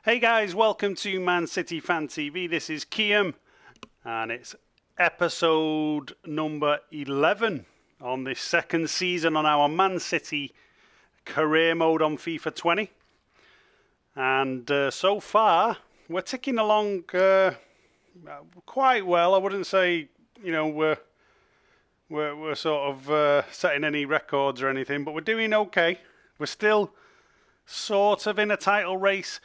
Hey guys, welcome to Man City Fan TV. This is Kiam, and it's episode number 11 on this second season on our Man City career mode on FIFA 20. And so far, we're ticking along quite well. I wouldn't say, we're sort of setting any records or anything, but we're doing okay. We're still sort of in a title race,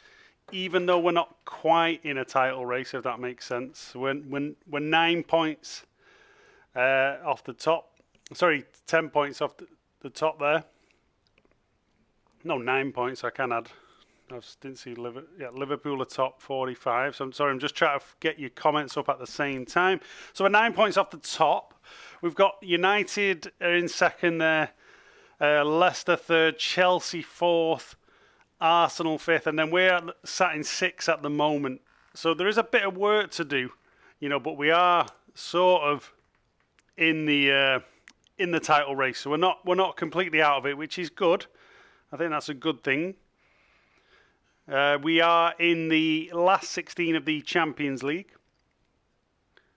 even though we're not quite in a title race, if that makes sense. We're 9 points off the top. Sorry, 10 points off the top there. No, 9 points, I can add. I didn't see Liverpool are top 45. So I'm sorry, I'm just trying to get your comments up at the same time. So we're 9 points off the top. We've got United are in second there. Leicester third, Chelsea fourth, Arsenal fifth, and then we're sat in sixth at the moment. So there is a bit of work to do, but we are sort of in the title race. So we're not completely out of it, which is good. I think that's a good thing. We are in the last 16 of the Champions League.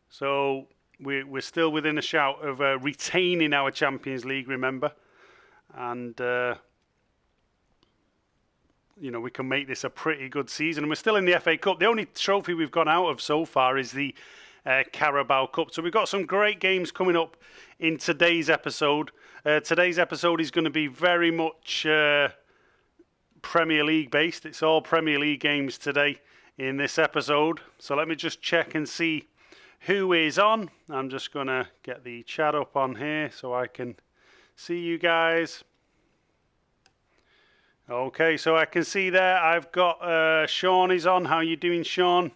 So we're still within a shout of retaining our Champions League, remember. And, we can make this a pretty good season. And we're still in the FA Cup. The only trophy we've gone out of so far is the Carabao Cup. So we've got some great games coming up in today's episode. Today's episode is going to be very much Premier League based. It's all Premier League games today in this episode. So let me just check and see who is on. I'm just going to get the chat up on here so I can see you guys. Okay, so I can see there I've got Sean is on. How you doing, Sean?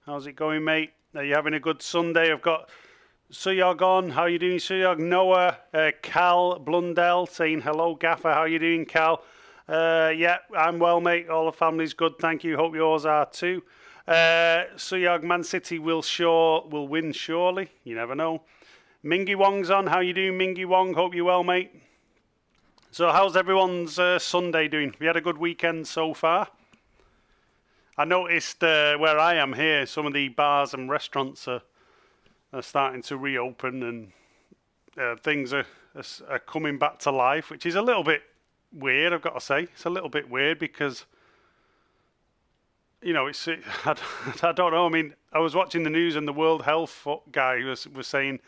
How's it going, mate? Are you having a good Sunday? I've got Suyog on. How you doing, Suyog? Noah, Cal Blundell saying hello, Gaffer. How you doing, Cal? Yeah, I'm well, mate. All the family's good, thank you. Hope yours are too. Suyog, Man City will win surely. You never know. Mingy Wong's on. How you doing, Mingy Wong? Hope you're well, mate. So how's everyone's Sunday doing? We had a good weekend so far. I noticed where I am here, some of the bars and restaurants are starting to reopen, and things are coming back to life, which is a little bit weird, I've got to say. It's a little bit weird because, it's I don't know. I mean, I was watching the news and the World Health guy was saying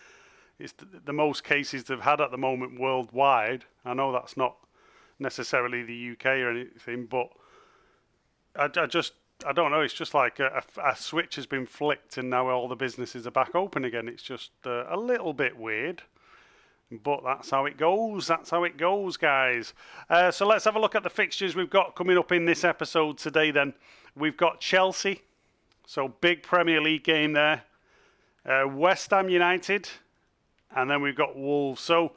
it's the most cases they've had at the moment worldwide. I know that's not necessarily the UK or anything, but I don't know. It's just like a switch has been flicked and now all the businesses are back open again. It's just a little bit weird, but that's how it goes. That's how it goes, guys. So let's have a look at the fixtures we've got coming up in this episode today then. We've got Chelsea, so big Premier League game there. West Ham United, and then we've got Wolves. So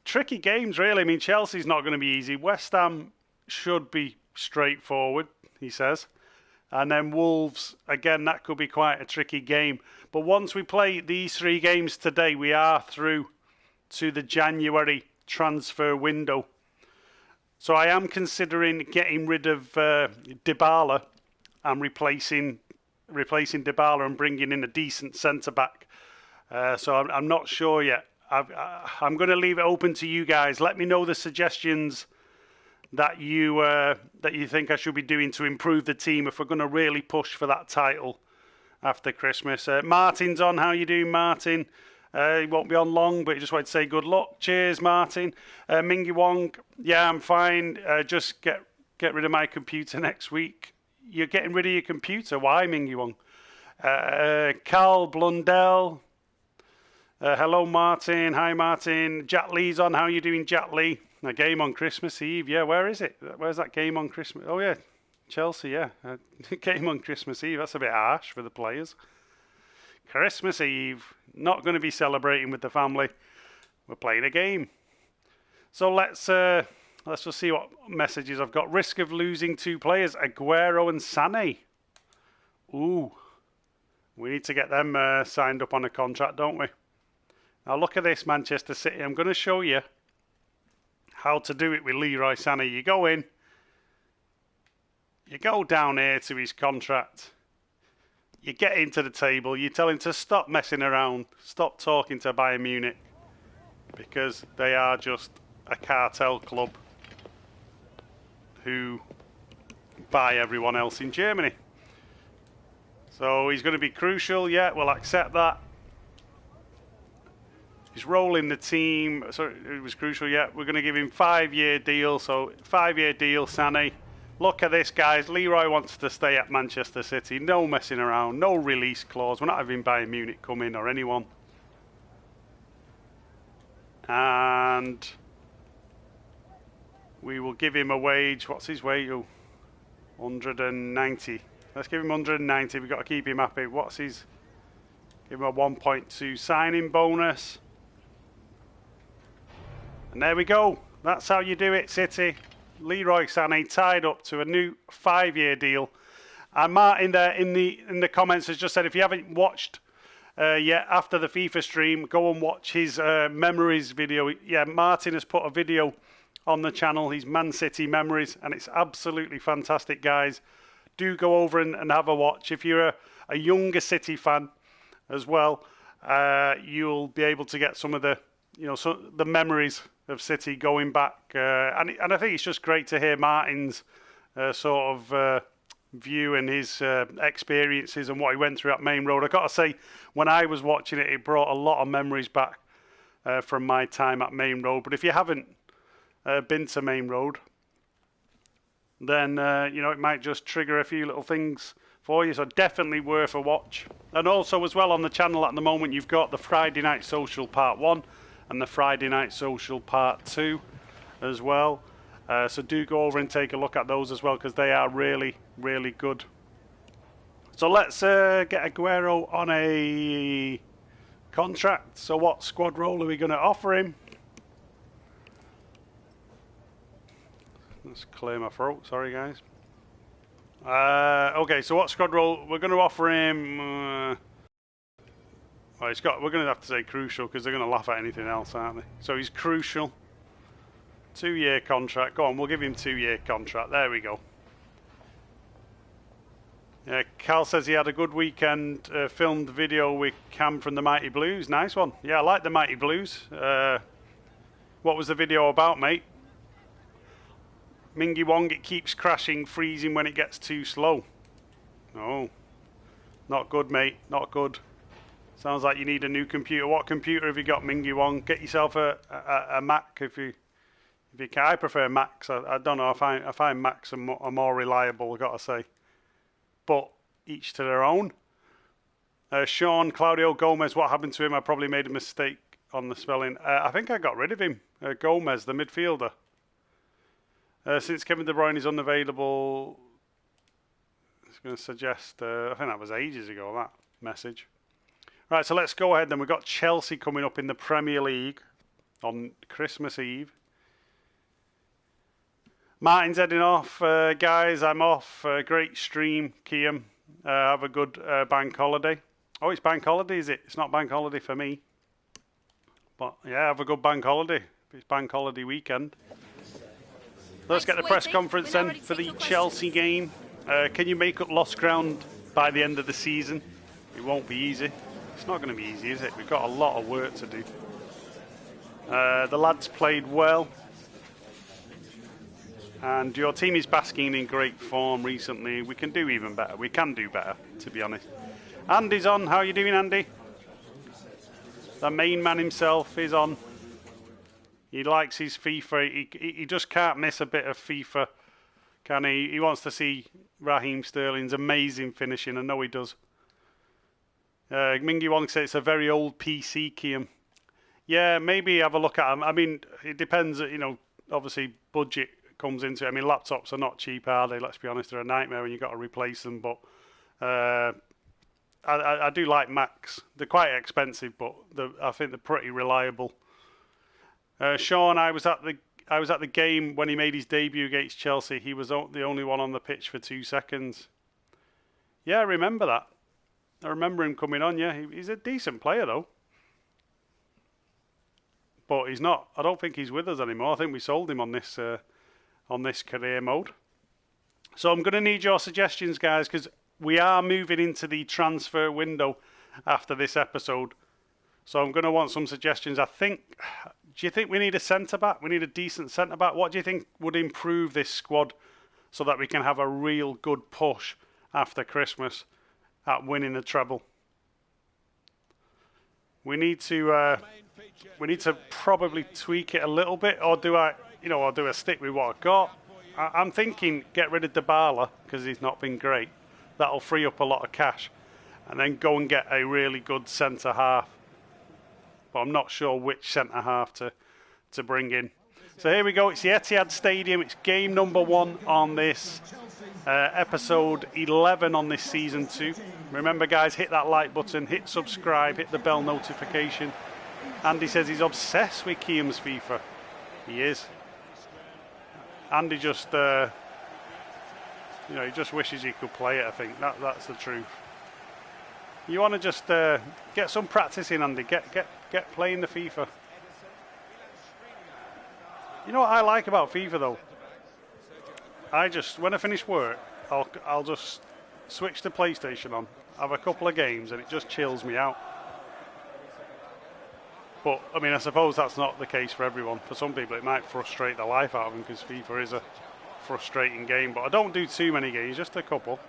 tricky games, really. I mean, Chelsea's not going to be easy. West Ham should be straightforward, he says. And then Wolves, again, that could be quite a tricky game. But once we play these three games today, we are through to the January transfer window. So I am considering getting rid of Dybala and replacing Dybala and bringing in a decent centre-back. So I'm not sure yet. I'm going to leave it open to you guys. Let me know the suggestions that you think I should be doing to improve the team if we're going to really push for that title after Christmas. Martin's on. How you doing, Martin? He won't be on long, but he just wanted to say good luck. Cheers, Martin. Mingy Wong. Yeah, I'm fine. Just get rid of my computer next week. You're getting rid of your computer. Why, Mingy Wong? Cal Blundell. Hello, Martin. Hi, Martin. Jack Lee's on. How you doing, Jack Lee? A game on Christmas Eve. Yeah, where is it? Where's that game on Christmas? Oh, yeah. Chelsea, yeah. Game on Christmas Eve. That's a bit harsh for the players. Christmas Eve. Not going to be celebrating with the family. We're playing a game. So let's just see what messages I've got. Risk of losing two players, Aguero and Sané. Ooh. We need to get them signed up on a contract, don't we? Now look at this, Manchester City. I'm going to show you how to do it with Leroy Sané. You go in, You go down here to his contract. You get into the table. You tell him to stop messing around. Stop talking to Bayern Munich. Because they are just a cartel club who buy everyone else in Germany. So he's going to be crucial. Yeah, we'll accept that. He's rolling the team. So it was crucial. Yeah, we're going to give him 5-year deal. So 5-year deal, Sané. Look at this, guys. Leroy wants to stay at Manchester City. No messing around. No release clause. We're not having Bayern Munich come in or anyone. And we will give him a wage. What's his wage? Oh, 190. Let's give him 190. We've got to keep him happy. What's his? Give him a 1.2 signing bonus. And there we go. That's how you do it, City. Leroy Sané tied up to a new 5-year deal. And Martin there in the comments has just said, if you haven't watched yet after the FIFA stream, go and watch his memories video. Yeah, Martin has put a video on the channel, his Man City memories, and it's absolutely fantastic, guys. Do go over and have a watch. If you're a younger City fan as well, you'll be able to get some of the the memories of City going back, and I think it's just great to hear Martin's sort of view and his experiences and what he went through at Main Road. I got to say, when I was watching it, it brought a lot of memories back from my time at Main Road. But if you haven't been to Main Road, then it might just trigger a few little things for you. So definitely worth a watch. And also as well on the channel at the moment, you've got the Friday Night Social Part 1 and the Friday Night Social Part 2 as well. So do go over and take a look at those as well, because they are really, really good. So let's get Aguero on a contract. So what squad role are we going to offer him? Let's clear my throat. Sorry, guys. Okay, so what squad role? We're going to offer him... we're going to have to say crucial, because they're going to laugh at anything else, aren't they? So he's crucial. 2-year contract. Go on, we'll give him 2-year contract. There we go. Yeah, Cal says he had a good weekend. Filmed the video with Kiam from the Mighty Blues. Nice one. Yeah, I like the Mighty Blues. What was the video about, mate? Mingy Wong, it keeps crashing, freezing when it gets too slow. Oh, not good, mate. Not good. Sounds like you need a new computer. What computer have you got, Mingy Wong? Get yourself a Mac if you can. I prefer Macs. I don't know. I find Macs are more reliable, I've got to say. But each to their own. Sean Claudio Gomez, what happened to him? I probably made a mistake on the spelling. I think I got rid of him. Gomez, the midfielder. Since Kevin De Bruyne is unavailable, I was going to suggest, I think that was ages ago, that message. Right, so let's go ahead then. We've got Chelsea coming up in the Premier League on Christmas Eve. Martin's heading off. Guys, I'm off. Great stream, Kiam. Have a good bank holiday. Oh, it's bank holiday, is it? It's not bank holiday for me. But yeah, have a good bank holiday. It's bank holiday weekend. Let's get the press conference then for the Chelsea game. Can you make up lost ground by the end of the season? It won't be easy. It's not going to be easy, is it? We've got a lot of work to do. The lads played well. And your team is basking in great form recently. We can do even better. We can do better, to be honest. Andy's on. How are you doing, Andy? The main man himself is on. He likes his FIFA. He just can't miss a bit of FIFA, can he? He wants to see Raheem Sterling's amazing finishing. I know he does. Mingy Wong says it's a very old PC, Kiam. Yeah, maybe have a look at them. I mean, it depends, obviously budget comes into it. I mean, laptops are not cheap, are they? Let's be honest, they're a nightmare when you've got to replace them. But I do like Macs. They're quite expensive, but I think they're pretty reliable. Sean, I was at the game when he made his debut against Chelsea. He was the only one on the pitch for 2 seconds. Yeah, I remember that. I remember him coming on. Yeah, he's a decent player though. But he's not. I don't think he's with us anymore. I think we sold him on this career mode. So I'm going to need your suggestions, guys, because we are moving into the transfer window after this episode. So I'm going to want some suggestions. Do you think we need a centre-back? We need a decent centre-back. What do you think would improve this squad so that we can have a real good push after Christmas at winning the treble? We need to probably tweak it a little bit, or do I stick with what I've got? I'm thinking get rid of Dybala because he's not been great. That'll free up a lot of cash, and then go and get a really good centre half. But I'm not sure which centre half to bring in. So here we go. It's the Etihad Stadium. It's game number 1 on this episode 11 on this season 2. Remember, guys, hit that like button, hit subscribe, hit the bell notification. Andy says he's obsessed with Kiam's FIFA. He is. Andy just, he just wishes he could play it. I think that's the truth. You want to just get some practice in, Andy. Get playing the FIFA. You know what I like about FIFA though? When I finish work, I'll just switch the PlayStation on, have a couple of games, and it just chills me out. But I mean, I suppose that's not the case for everyone. For some people, it might frustrate the life out of them because FIFA is a frustrating game. But I don't do too many games, just a couple.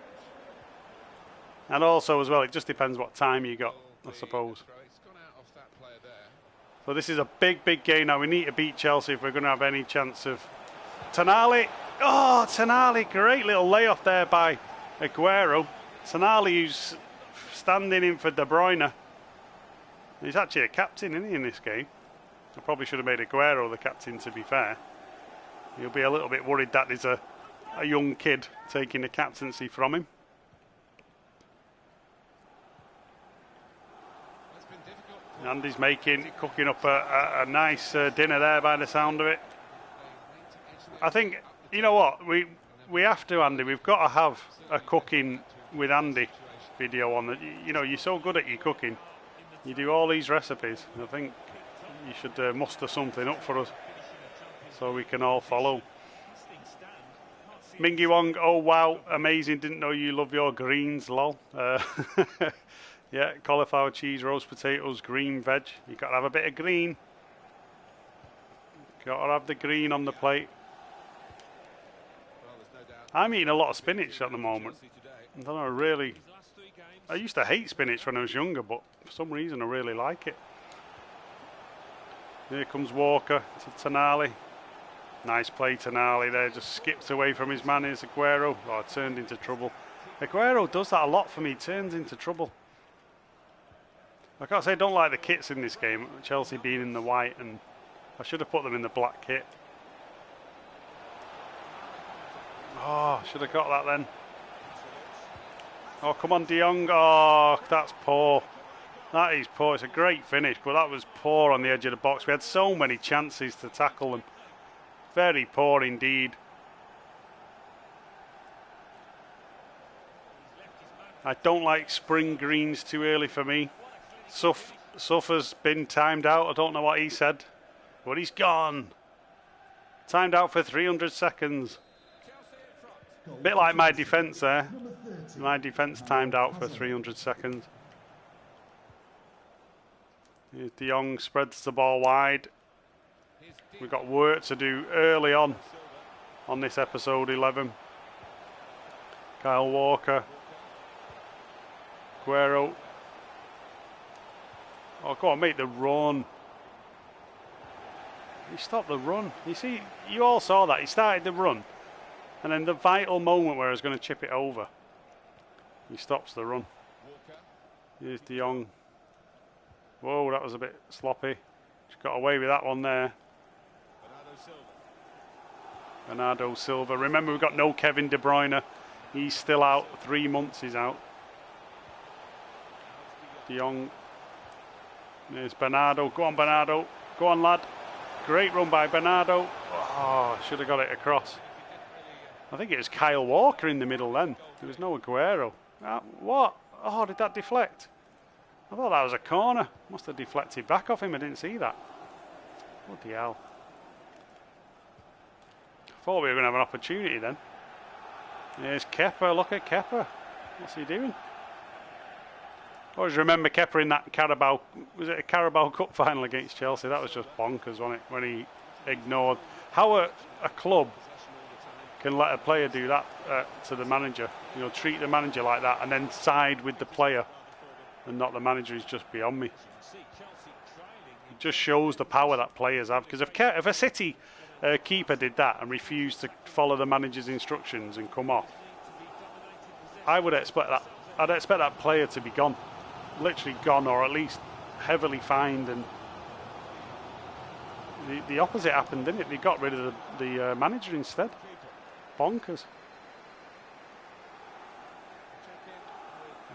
And also, as well, it just depends what time you got, I suppose. So this is a big game now. We need to beat Chelsea if we're going to have any chance of... Tonali. Oh, Tonali. Great little layoff there by Aguero. Tonali, who's standing in for De Bruyne. He's actually a captain, isn't he, in this game? I probably should have made Aguero the captain, to be fair. He'll be a little bit worried that there's a young kid taking the captaincy from him. Andy's cooking up a nice dinner there by the sound of it. I think, you know what, we have to, Andy. We've got to have a cooking with Andy video on. You're so good at your cooking. You do all these recipes. I think you should muster something up for us so we can all follow. Mingy Wong, oh wow, amazing. Didn't know you love your greens, lol. Yeah, cauliflower, cheese, roast potatoes, green veg. You've got to have a bit of green. Got to have the green on the plate. I'm eating a lot of spinach at the moment. I don't know, I used to hate spinach when I was younger, but for some reason I really like it. Here comes Walker to Tonali. Nice play, Tonali there. Just skips away from his man. Here's Aguero. Oh, turned into trouble. Aguero does that a lot for me. Turns into trouble. I can't say I don't like the kits in this game. Chelsea being in the white, and I should have put them in the black kit. Oh, should have got that then. Oh, come on, De Jong. Oh, that's poor. That is poor. It's a great finish, but that was poor on the edge of the box. We had so many chances to tackle them. Very poor indeed. I don't like spring greens too early for me. Suffer's been timed out. I don't know what he said, but he's gone. Timed out for 300 seconds. A bit like my defence there. My defence timed out for 300 seconds. Here's De Jong, spreads the ball wide. We've got work to do early on this episode 11. Kyle Walker. Aguero. Oh, go on, make the run. He stopped the run. You see, you all saw that. He started the run. And then the vital moment where I was going to chip it over, he stops the run. Here's De Jong. Whoa, that was a bit sloppy. Just got away with that one there. Bernardo Silva. Remember, we've got no Kevin De Bruyne. He's still out. 3 months he's out. De Jong. There's Bernardo. Go on, Bernardo. Go on, lad. Great run by Bernardo. Oh, should have got it across. I think it was Kyle Walker in the middle then. There was no Aguero. What? Oh, did that deflect? I thought that was a corner. Must have deflected back off him. I didn't see that. Bloody hell. Thought we were going to have an opportunity then. There's Kepa. Look at Kepa. What's he doing? I always remember Kepa in that Carabao. Was it a Carabao Cup final against Chelsea? That was just bonkers, wasn't it? When he ignored how a club can let a player do that to the manager. You know, treat the manager like that and then side with the player and not the manager is just beyond me. It just shows the power that players have. Because if a City keeper did that and refused to follow the manager's instructions and come off, I would expect that. I'd expect that player to be gone, literally gone, or at least heavily fined. And the opposite happened, didn't it? They got rid of the manager instead. Bonkers.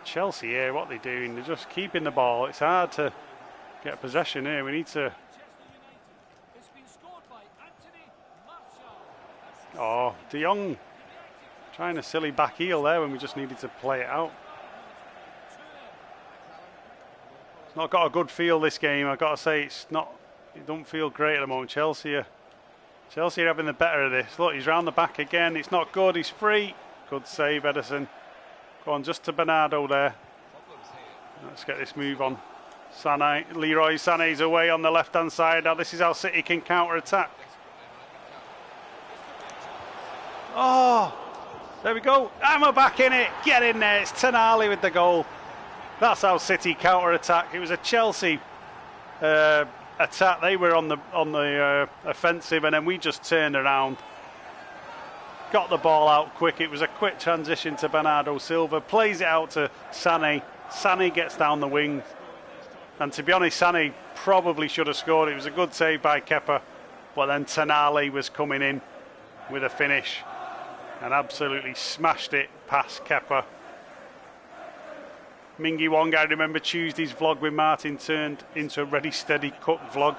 Chelsea here, what they're doing, they're just keeping the ball. It's hard to get possession here. We need to. Oh, De Jong trying a silly back heel there when we just needed to play it out. It's not got a good feel, this game. I've got to say, it don't feel great at the moment. Chelsea are having the better of this. Look, he's round the back again. It's not good. He's free. Good save, Ederson. Go on, just to Bernardo there. Let's get this move on. Leroy Sané's away on the left-hand side. Now this is how City can counter-attack. Oh, there we go. And we're back in it. Get in there. It's Tonali with the goal. That's how City counter-attack. It was a Chelsea attack. They were on the offensive, and then we just turned around, got the ball out quick. It was a quick transition to Bernardo Silva, plays it out to Sané. Sané gets down the wing, and to be honest, Sané probably should have scored. It was a good save by Kepa, but then Tonali was coming in with a finish and absolutely smashed it past Kepa. Mingy Wong, I remember Tuesday's vlog with Martin turned into a ready steady cook vlog.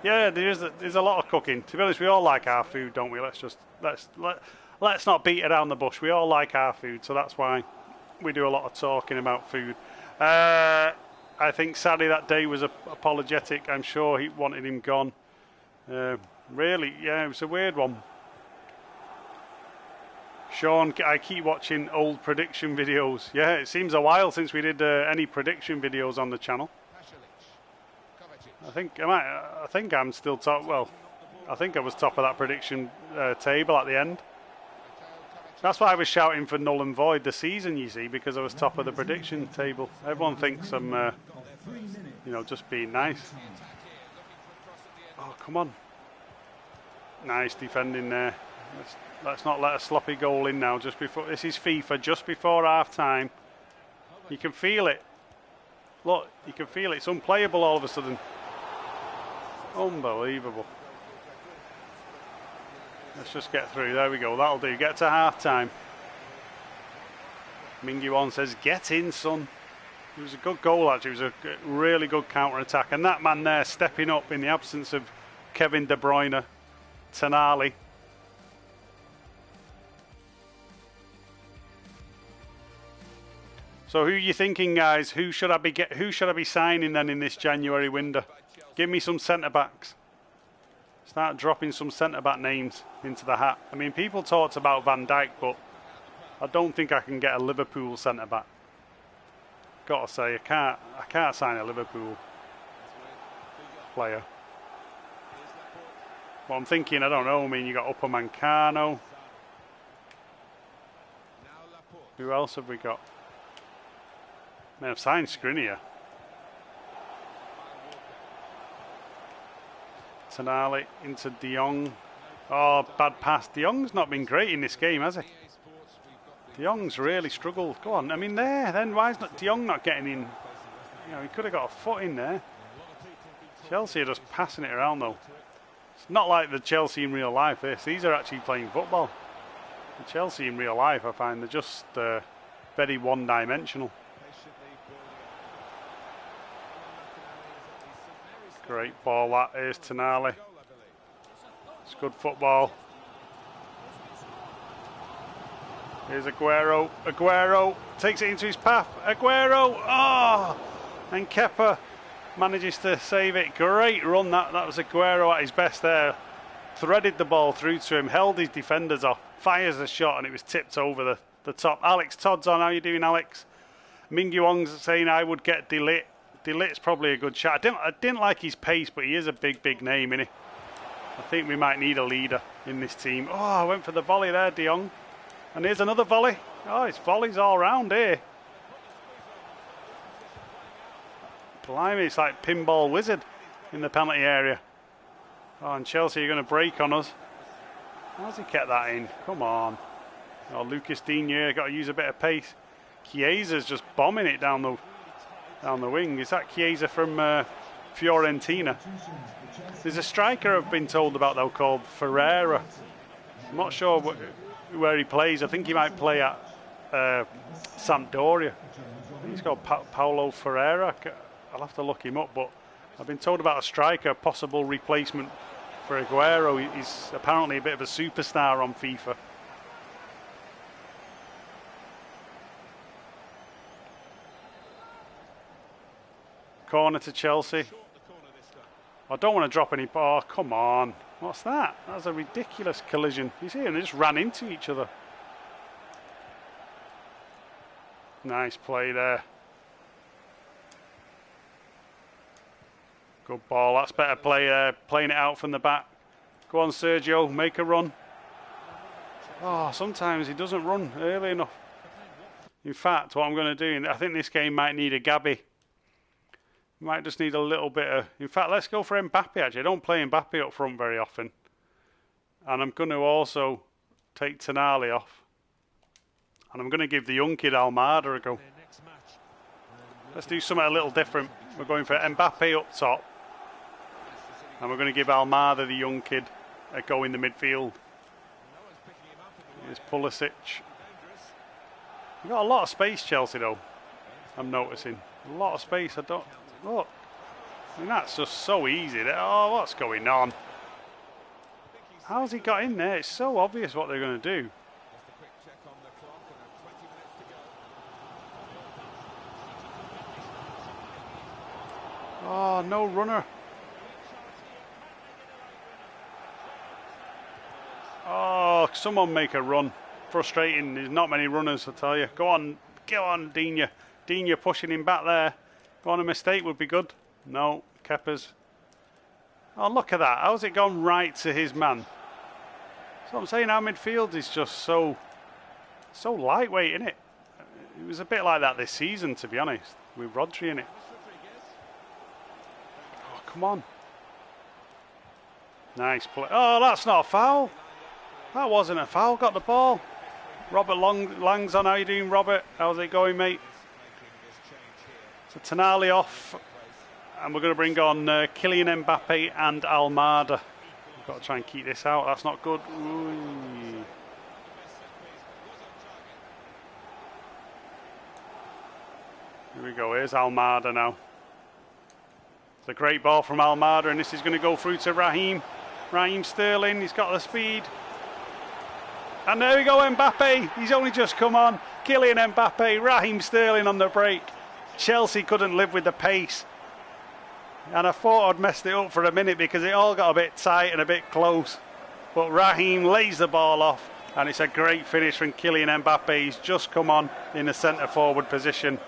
Yeah, there's a lot of cooking. To be honest, we all like our food, don't we? Let's not beat around the bush. We all like our food, so that's why we do a lot of talking about food. I think sadly that day was apologetic. I'm sure he wanted him gone. Really, yeah, it was a weird one. Sean, I keep watching old prediction videos. Yeah, it seems a while since we did any prediction videos on the channel. I think I'm still top. Well, I think I was top of that prediction table at the end. That's why I was shouting for null and void the season, you see, because I was top of the prediction table. Everyone thinks I'm, just being nice. Oh, come on. Nice defending there. Let's not let a sloppy goal in now. Just before, this is FIFA, just before half time. You can feel it. Look, you can feel it. It's unplayable all of a sudden. Unbelievable. Let's just get through. There we go. That'll do. Get to half time. Mingy-Won says, get in, son. It was a good goal, actually. It was a really good counter-attack. And that man there stepping up in the absence of Kevin De Bruyne, Tonali. So who are you thinking, guys? Who should I be signing then in this January window? Give me some centre-backs. Start dropping some centre-back names into the hat. I mean, people talked about Van Dijk, but I don't think I can get a Liverpool centre-back. Got to say, I can't sign a Liverpool player. But I'm thinking, I don't know. I mean, you got Upamecano. Who else have we got? I mean, I've signed Skriniar. Tonali into De Jong. Oh, bad pass. De Jong's not been great in this game, has he? De Jong's really struggled. Go on. I mean, then why is De Jong not getting in? You know, he could have got a foot in there. Chelsea are just passing it around, though. It's not like the Chelsea in real life, this. These are actually playing football. The Chelsea in real life, I find, they're just very one-dimensional. Great ball that is, Tonali. It's good football. Here's Aguero. Aguero takes it into his path. Aguero! Oh! And Kepa manages to save it. Great run that. That was Aguero at his best there. Threaded the ball through to him, held his defenders off. fires a shot and it was tipped over the top. Alex Todd's on. How you doing, Alex? Mingyu Wong's saying I would get Delit. Delit's probably a good shot. I didn't like his pace, but he is a big name, isn't he? I think we might need a leader in this team. Oh, I went for the volley there, De Jong. And here's another volley. Oh, it's volleys all round here. Blimey, it's like Pinball Wizard in the penalty area. Oh, and Chelsea are going to break on us. How's he kept that in? Come on. Oh, Lucas Digne, got to use a bit of pace. Chiesa's just bombing it down the wing. Is that Chiesa from Fiorentina? There's a striker I've been told about though called Ferreira. I'm not sure where he plays. I think he might play at Sampdoria. I think he's called Paulo Ferreira. I'll have to look him up, but I've been told about a striker, possible replacement for Aguero. He's apparently a bit of a superstar on FIFA. Corner to Chelsea. I don't want to drop any. Oh, come on. What's that? That's a ridiculous collision. You see, and they just ran into each other. Nice play there. Good ball. That's better play there. Playing it out from the back. Go on, Sergio. Make a run. Oh, sometimes he doesn't run early enough. In fact, what I'm going to do, I think this game might need a Gabby. Might just need a little bit of... In fact, let's go for Mbappe, actually. I don't play Mbappe up front very often. And I'm going to also take Tonali off. And I'm going to give the young kid Almada a go. Let's do something a little different. We're going for Mbappe up top. And we're going to give Almada, the young kid, a go in the midfield. Here's Pulisic. We've got a lot of space, Chelsea, though. I'm noticing. A lot of space. I don't... Look, I mean, that's just so easy. Oh, what's going on? How's he got in there? It's so obvious what they're going to do. Oh, no runner. Oh, someone make a run. Frustrating. There's not many runners, I tell you. Go on, Digne. Digne pushing him back there. Go on, a mistake would be good. No, Kepa's. Oh, look at that. How's it gone right to his man? So I'm saying our midfield is just so lightweight, isn't it? It was a bit like that this season, to be honest, with Rodri in it. Oh, come on. Nice play. Oh, that's not a foul. That wasn't a foul. Got the ball. Robert Lang's on. How you doing, Robert? How's it going, mate? So Tonali off, and we're going to bring on Kylian Mbappe and Almada. We've got to try and keep this out. That's not good. Ooh. Here we go. Here's Almada now. It's a great ball from Almada, and this is going to go through to Raheem. Raheem Sterling. He's got the speed. And there we go, Mbappe. He's only just come on. Kylian Mbappe, Raheem Sterling on the break. Chelsea couldn't live with the pace. And I thought I'd messed it up for a minute because it all got a bit tight and a bit close. But Raheem lays the ball off, and it's a great finish from Kylian Mbappe. He's just come on in the centre forward position.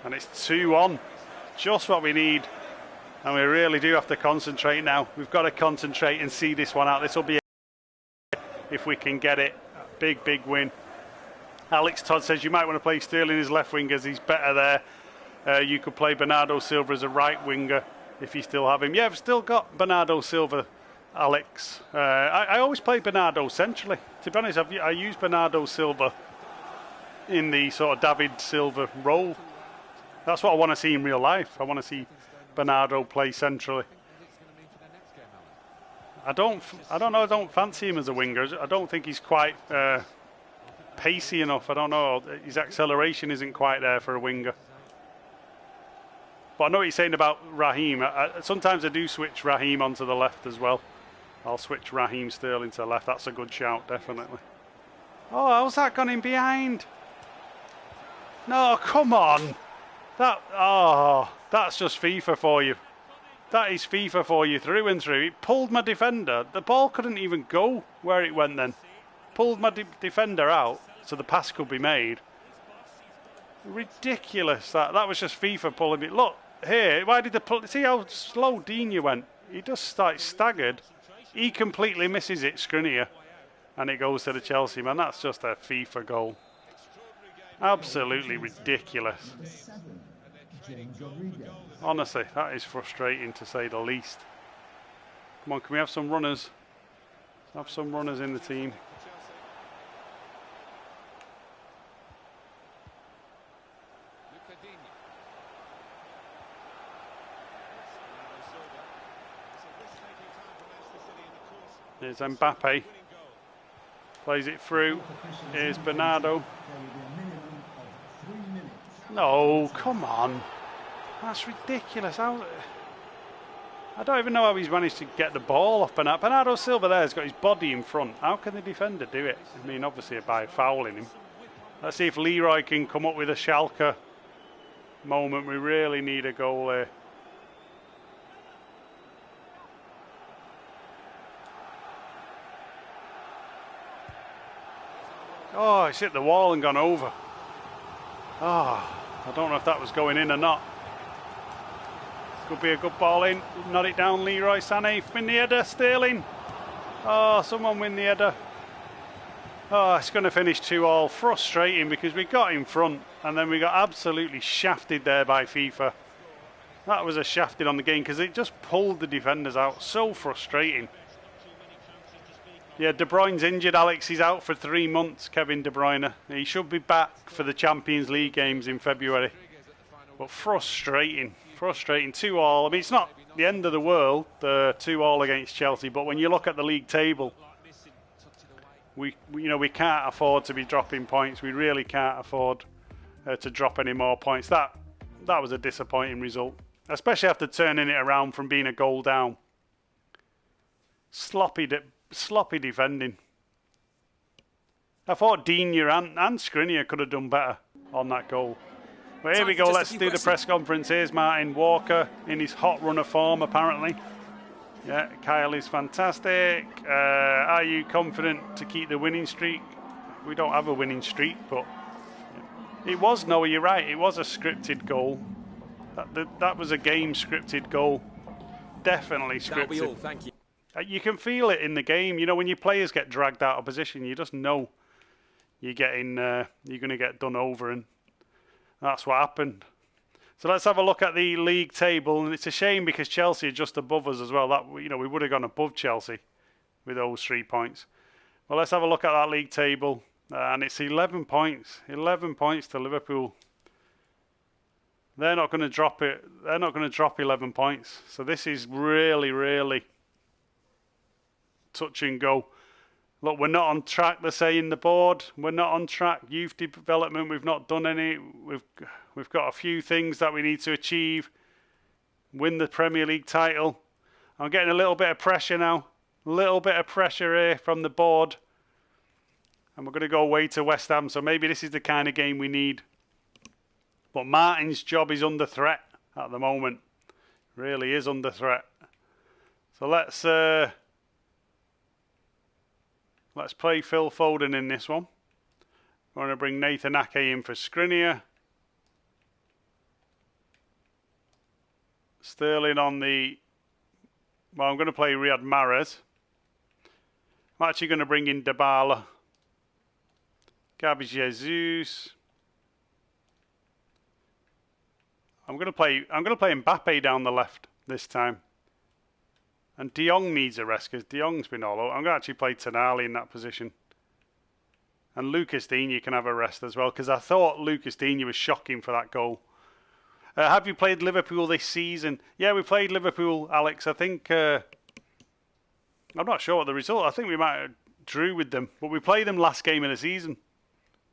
And it's 2-1. Just what we need. And we really do have to concentrate now. We've got to concentrate and see this one out. This will be if we can get it. Big win. Alex Todd says you might want to play Sterling as left winger as he's better there. You could play Bernardo Silva as a right winger if you still have him. Yeah, I've still got Bernardo Silva, Alex. I always play Bernardo centrally. To be honest, I use Bernardo Silva in the sort of David Silva role. That's what I want to see in real life. I want to see Bernardo play centrally. I don't know. I don't fancy him as a winger. I don't think he's quite pacey enough. I don't know. His acceleration isn't quite there for a winger. But I know what you're saying about Raheem. Sometimes I do switch Raheem onto the left as well. I'll switch Raheem Sterling to the left. That's a good shout, definitely. Oh, how's that gone in behind? No, come on. That's just FIFA for you. That is FIFA for you through and through. It pulled my defender. The ball couldn't even go where it went then. pulled my defender out so the pass could be made. Ridiculous. That was just FIFA pulling it. Look, here, why did the... See how slow Digne went? He just staggered. He completely misses it, Skriniar. And it goes to the Chelsea man. That's just a FIFA goal. Absolutely ridiculous. Honestly, that is frustrating to say the least. Come on, can we have some runners? Have some runners in the team. Here's Mbappe. Plays it through. Here's Bernardo. No, come on. That's ridiculous. I don't even know how he's managed to get the ball off Bernardo. Bernardo Silva there has got his body in front. How can the defender do it? I mean, obviously by fouling him. Let's see if Leroy can come up with a Schalke moment. We really need a goal here. Oh, it's hit the wall and gone over. Oh, I don't know if that was going in or not. Could be a good ball in. Nod it down, Leroy Sané. Win the header, Sterling. Oh, someone win the header. Oh, it's going to finish 2-2. Frustrating because we got in front and then we got absolutely shafted there by FIFA. That was a shafted on the game because it just pulled the defenders out. So frustrating. Yeah, De Bruyne's injured, Alex. He's out for 3 months, Kevin De Bruyne. He should be back for the Champions League games in February. But frustrating. Frustrating. 2-2. I mean, it's not the end of the world, the 2-2 against Chelsea, but when you look at the league table, we can't afford to be dropping points. We really can't afford to drop any more points. That was a disappointing result, especially after turning it around from being a goal down. Sloppy defending. I thought Digne and Skriniar could have done better on that goal. But here we go, let's do the press conference. Here's Martin Walker in his hot runner form, apparently. Yeah, Kyle is fantastic. Are you confident to keep the winning streak? We don't have a winning streak, but it was, Noah, you're right, it was a scripted goal. That was a game scripted goal. Definitely scripted. That'll be all, thank you. You can feel it in the game. You know, when your players get dragged out of position, you just know you're going to get done over, and that's what happened. So let's have a look at the league table, and it's a shame because Chelsea are just above us as well. That we would have gone above Chelsea with those 3 points. Well, let's have a look at that league table, and it's 11 points. 11 points to Liverpool. They're not going to drop it. They're not going to drop 11 points. So this is really, really touch and go. Look, we're not on track, they're saying, the board. We're not on track. Youth development, we've not done any. We've got a few things that we need to achieve. Win the Premier League title. I'm getting a little bit of pressure now. A little bit of pressure here from the board. And we're going to go away to West Ham. So maybe this is the kind of game we need. But Martin's job is under threat at the moment. Really is under threat. So let's play Phil Foden in this one. We're going to bring Nathan Ake in for Skriniar. Sterling on the... Well, I'm going to play Riyad Mahrez. I'm actually going to bring in Dybala. Gabi Jesus. I'm going to play Mbappe down the left this time. And De Jong needs a rest because De Jong's been all over. I'm going to actually play Tonali in that position. And Lucas Digne can have a rest as well because I thought Lucas Digne was shocking for that goal. Have you played Liverpool this season? Yeah, we played Liverpool, Alex. I think... I'm not sure what the result. I think we might have drew with them. But we played them last game of the season.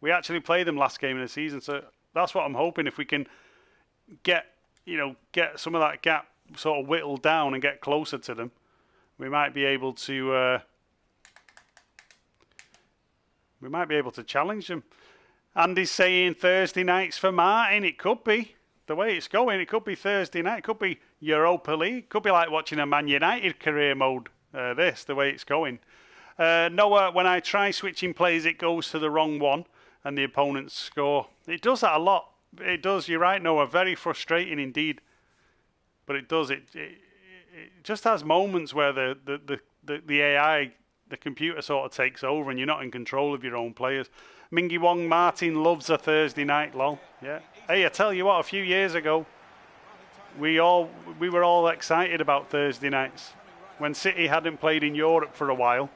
We actually played them last game of the season. So that's what I'm hoping. If we can get some of that gap sort of whittled down and get closer to them, we might be able to challenge them. Andy's saying Thursday nights for Martin. It could be the way it's going. It could be Thursday night. It could be Europa League. It could be like watching a Man United career mode. The way it's going. Noah, when I try switching plays, it goes to the wrong one and the opponents score. It does that a lot. It does. You're right, Noah. Very frustrating indeed. But it does. It just has moments where the AI, the computer sort of takes over and you're not in control of your own players. Mingy Wong Martin loves a Thursday night, lol. Yeah. Hey, I tell you what, a few years ago, we were all excited about Thursday nights when City hadn't played in Europe for a while.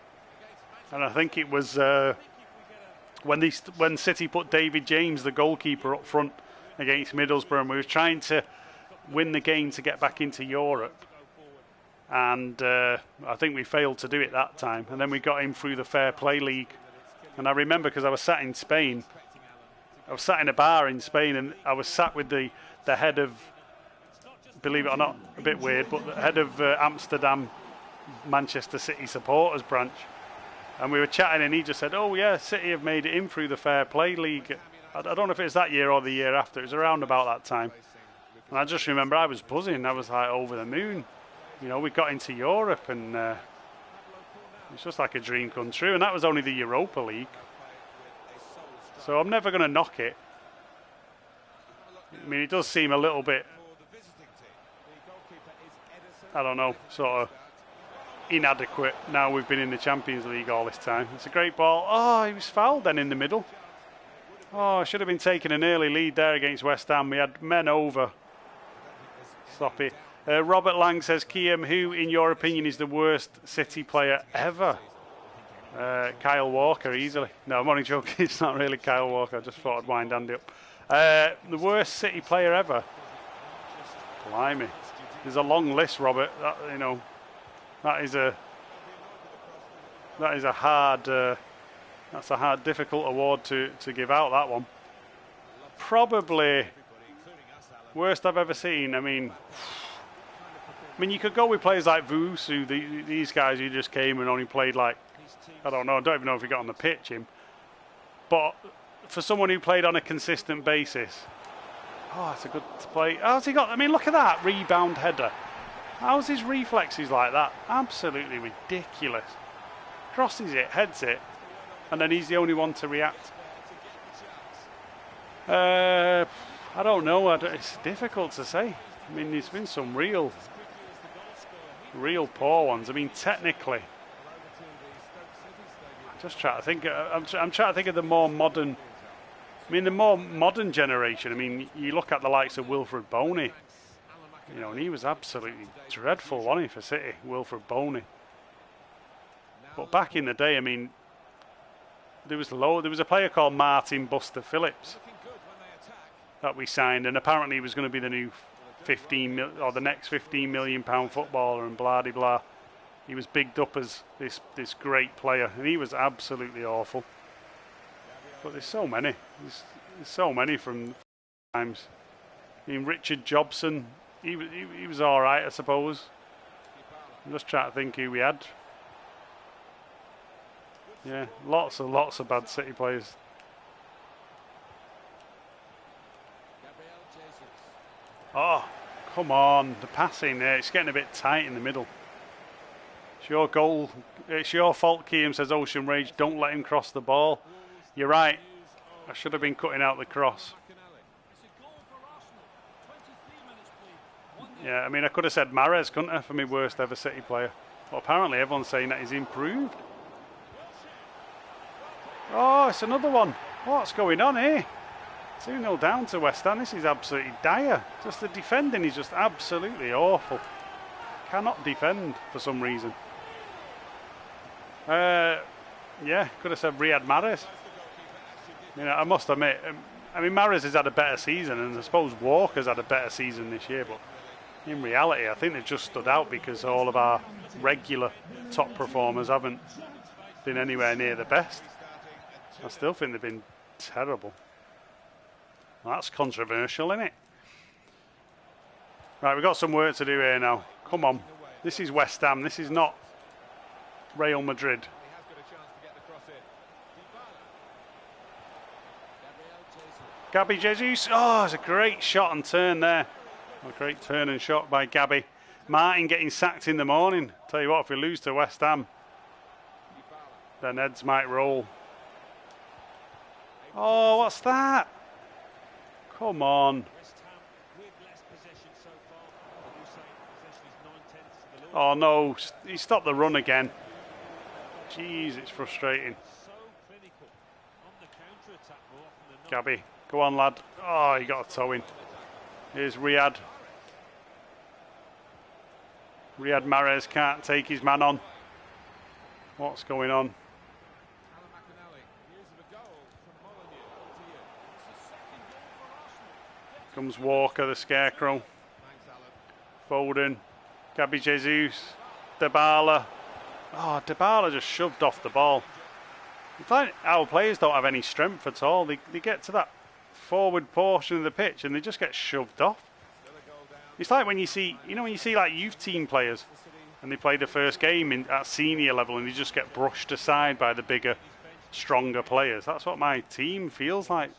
And I think it was when City put David James, the goalkeeper, up front against Middlesbrough, and we were trying to win the game to get back into Europe. And I think we failed to do it that time. And then we got him through the Fair Play League. And I remember because I was sat in Spain. I was sat in a bar in Spain and I was sat with the head of, believe it or not, a bit weird, but the head of Amsterdam Manchester City supporters branch. And we were chatting and he just said, oh yeah, City have made it in through the Fair Play League. I don't know if it was that year or the year after. It was around about that time. And I just remember I was buzzing. I was like over the moon. You know, we got into Europe and it's just like a dream come true. And that was only the Europa League. So I'm never going to knock it. I mean, it does seem a little bit, I don't know, sort of inadequate now we've been in the Champions League all this time. It's a great ball. Oh, he was fouled then in the middle. Oh, should have been taking an early lead there against West Ham. We had men over. Sloppy. Robert Lang says, Kiam, who, in your opinion, is the worst City player ever? Kyle Walker, easily. No, I'm only joking. It's not really Kyle Walker. I just thought I'd wind Andy up. The worst City player ever? Blimey. There's a long list, Robert. That, you know, that is a hard, that's a hard, difficult award to give out, that one. Probably worst I've ever seen. I mean, you could go with players like Vusu, these guys who just came and only played like, I don't even know if he got on the pitch, him. But for someone who played on a consistent basis, oh, that's a good play. How's he got? I mean, look at that rebound header. How's his reflexes like that? Absolutely ridiculous. Crosses it, heads it, and then he's the only one to react. I don't know. It's difficult to say. I mean, there's been some real poor ones. I mean, technically, I'm just trying to think. I'm trying to think of the more modern. I mean, the more modern generation. I mean, you look at the likes of Wilfred Boney. You know, and he was absolutely dreadful, wasn't he, for City, Wilfred Boney. But back in the day, I mean, there was a player called Martin Buster Phillips that we signed, and apparently he was going to be the new the next £15 million footballer, and blah de blah. He was bigged up as this great player, and he was absolutely awful. But there's so many. There's so many from times. I mean, Richard Jobson, he was all right, I suppose. I'm just trying to think who we had. Yeah, lots of bad City players. Oh, come on, the passing there, it's getting a bit tight in the middle. It's your goal, it's your fault, Kiam, says Ocean Rage. Don't let him cross the ball. You're right, I should have been cutting out the cross. Yeah, I mean, I could have said Mahrez, couldn't I, for my worst ever City player. But apparently everyone's saying that he's improved. Oh, it's another one. What's going on here? 2-0 down to West Ham. This is absolutely dire. Just the defending is just absolutely awful. Cannot defend for some reason. Yeah, could have said Riyad Mahrez. You know, I must admit, I mean, Mahrez has had a better season, and I suppose Walker's had a better season this year, but in reality, I think they've just stood out because all of our regular top performers haven't been anywhere near the best. I still think they've been terrible. Well, that's controversial, isn't it? Right, we've got some work to do here now. Come on. This is West Ham. This is not Real Madrid. Gabby Jesus. Oh, it's a great shot and turn there. A great turn and shot by Gabby. Martin getting sacked in the morning. Tell you what, if we lose to West Ham, Then heads might roll. Oh, what's that? Come on. Oh no, he stopped the run again. Jeez, it's frustrating. Gabby, go on lad. Oh, he got a toe in. Here's Riyad. Riyad Mahrez can't take his man on. What's going on? Comes Walker, the scarecrow. Foden. Gabby Jesus. Dybala. Oh, Dybala just shoved off the ball. It's like our players don't have any strength at all. They get to that forward portion of the pitch and they just get shoved off. It's like when you see, when you see like youth team players and they play the first game at senior level and they just get brushed aside by the bigger, stronger players. That's what my team feels like.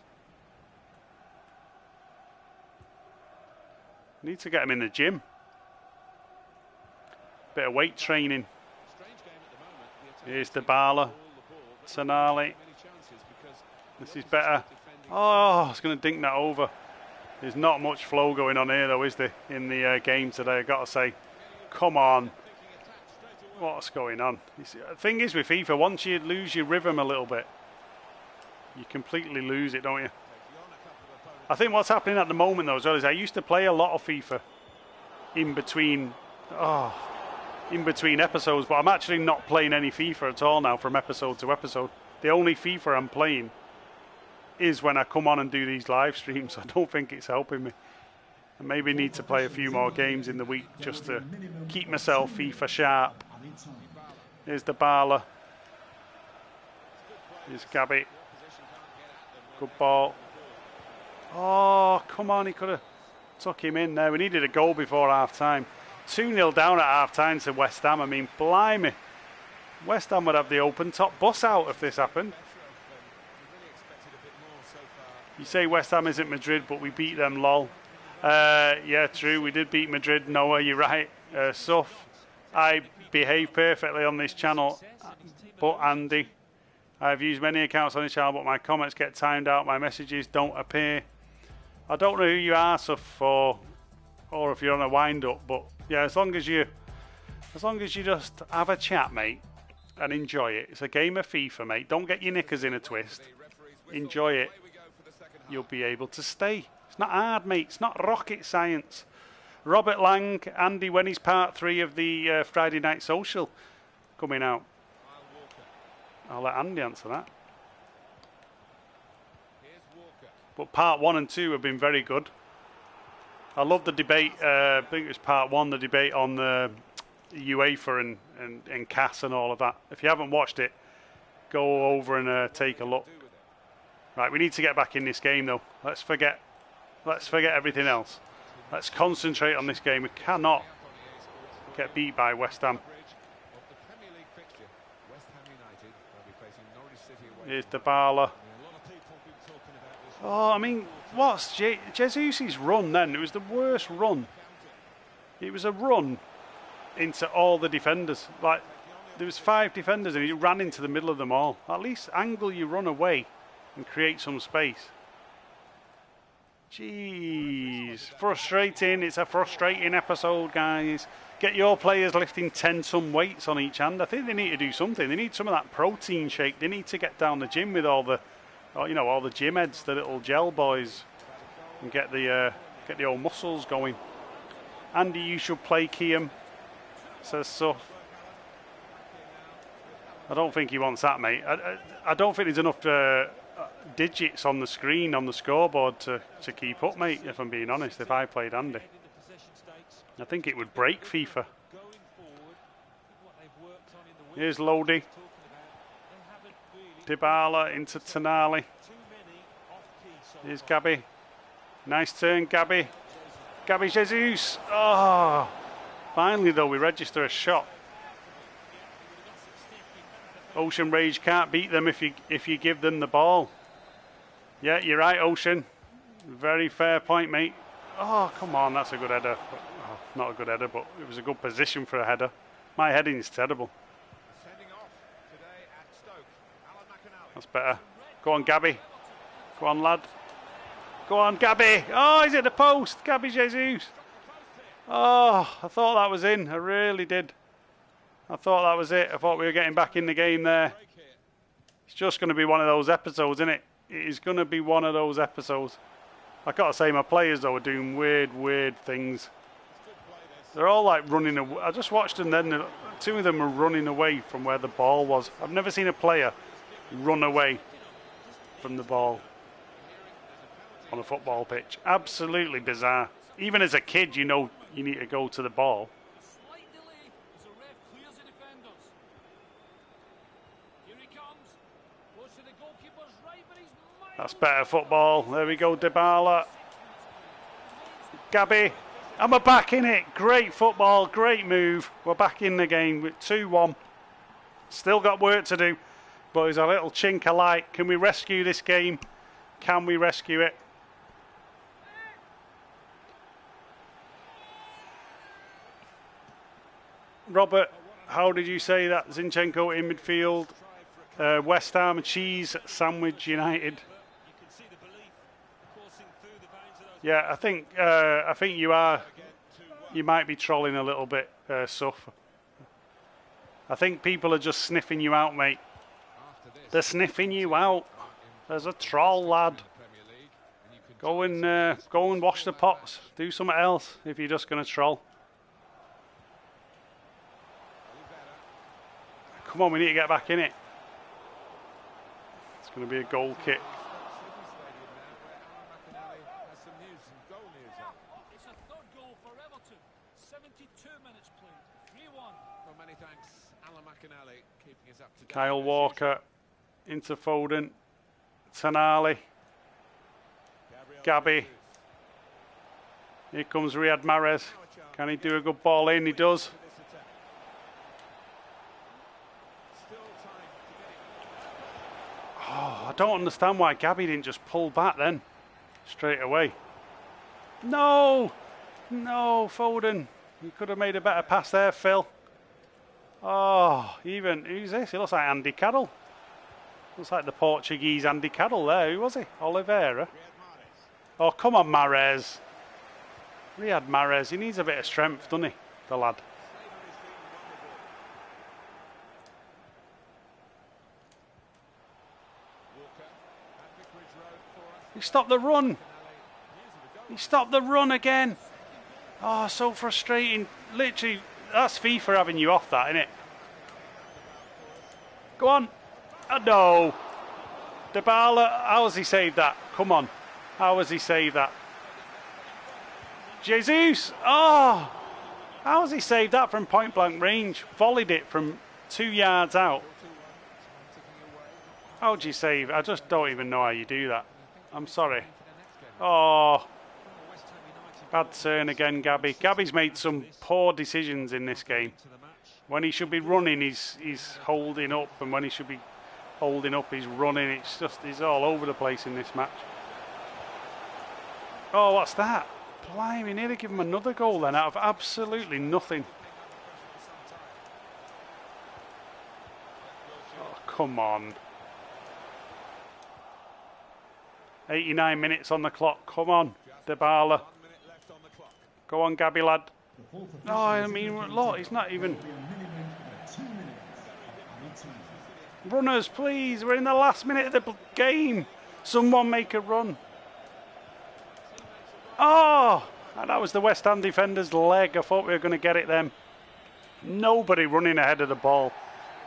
Need to get them in the gym. Bit of weight training. Here's Dybala. Tonali. This is better. Oh, it's going to dink that over. There's not much flow going on here, though, is there, in the game today? I've got to say, come on. What's going on? The thing is with FIFA, once you lose your rhythm a little bit, you completely lose it, don't you? I think what's happening at the moment, though, as well, is I used to play a lot of FIFA in between episodes, but I'm actually not playing any FIFA at all now from episode to episode. The only FIFA I'm playing is when I come on and do these live streams. I don't think it's helping me. I maybe need to play a few more games in the week just to keep myself FIFA sharp. Here's Dybala. Here's Gabby. Good ball. Oh, come on, he could have took him in there. We needed a goal before half-time. 2-0 down at half-time to West Ham. I mean, blimey. West Ham would have the open-top bus out if this happened. You say West Ham isn't Madrid, but we beat them, lol. Yeah, true, we did beat Madrid. Noah, you're right. Suf, I behave perfectly on this channel, but Andy, I've used many accounts on this channel, but my comments get timed out. My messages don't appear. I don't know who you are, Suf, or if you're on a wind-up, but yeah, as long as you just have a chat, mate, and enjoy it. It's a game of FIFA, mate. Don't get your knickers in a twist. Enjoy it. You'll be able to stay. It's not hard, mate. It's not rocket science. Robert Lang, Andy, when is part 3 of the Friday Night Social coming out? I'll let Andy answer that. But part 1 and 2 have been very good. I love the debate. I think it was part 1, the debate on the UEFA and CAS and all of that. If you haven't watched it, go over and take a look. Right, we need to get back in this game, though. Let's forget everything else. Let's concentrate on this game. We cannot get beat by West Ham. Here's Dybala. Oh, I mean, what's Jesus' run then? It was the worst run. It was a run into all the defenders. Like, there was 5 defenders and he ran into the middle of them all. At least angle your run away and create some space. Jeez, frustrating. It's a frustrating episode, guys. Get your players lifting 10-ton weights on each hand. I think they need to do something. They need some of that protein shake. They need to get down the gym with all the, all the gym heads, the little gel boys, and get the old muscles going. Andy, you should play Kiam, says so. I don't think he wants that, mate. I don't think there's enough digits on the screen, on the scoreboard to keep up, mate, if I'm being honest, if I played Andy. I think it would break FIFA. Here's Lodi. Dybala into Tonali. Here's Gabby. Nice turn, Gabby. Gabby Jesus. Oh, finally, though, we register a shot. Ocean Rage can't beat them if you give them the ball. Yeah, you're right, Ocean. Very fair point, mate. Oh, come on, that's a good header. Oh, not a good header, but it was a good position for a header. My heading is terrible. That's better. Go on, Gabby. Go on, lad. Go on, Gabby. Oh, he's at the post. Gabby Jesus. Oh, I thought that was in. I really did. I thought that was it. I thought we were getting back in the game there. It's just going to be one of those episodes, isn't it? It is going to be one of those episodes. I got to say, my players, though, are doing weird things. They're all like running away. I just watched them then. Two of them were running away from where the ball was. I've never seen a player run away from the ball on a football pitch. Absolutely bizarre. Even as a kid, you know you need to go to the ball. That's better football. There we go, Dybala. Gabby. And we're back in it. Great football, great move. We're back in the game with 2-1. Still got work to do, but there's a little chink of light. Can we rescue this game? Can we rescue it? Robert, how did you say that? Zinchenko in midfield. West Ham cheese sandwich United. Yeah, I think you might be trolling a little bit, Suff. I think people are just sniffing you out, mate. They're sniffing you out. There's a troll, lad. Go and wash the pots. Do something else if you're just going to troll. Come on, we need to get back in it. It's going to be a goal kick. Kyle Walker into Foden. Tonali. Gabby. Here comes Riyad Mahrez. Can he do a good ball in? He does. Oh, I don't understand why Gabby didn't just pull back then. Straight away. No! No, Foden. You could have made a better pass there, Phil. Oh, even, who's this? He looks like Andy Carroll. Looks like the Portuguese Andy Carroll there. Who was he? Oliveira. Oh, come on, Mahrez. Riyad Mahrez. He needs a bit of strength, doesn't he, the lad? He stopped the run. He stopped the run again. Oh, so frustrating. Literally, that's FIFA having you off that, isn't it? Go on. Oh, no. Dybala, how has he saved that? Come on. How has he saved that? Jesus. Oh. How has he saved that from point blank range? Volleyed it from 2 yards out. How do you save? I just don't even know how you do that. I'm sorry. Oh. Bad turn again, Gabby. Gabby's made some poor decisions in this game. When he should be running, he's holding up, and when he should be holding up, he's running. It's just, he's all over the place in this match. Oh, what's that? Blimey, nearly give him another goal then out of absolutely nothing. Oh, come on. 89 minutes on the clock. Come on, Dybala. Go on, Gabby, lad. No, I mean, look, he's not even... Runners, please. We're in the last minute of the game. Someone make a run. Oh! And that was the West Ham defender's leg. I thought we were going to get it then. Nobody running ahead of the ball.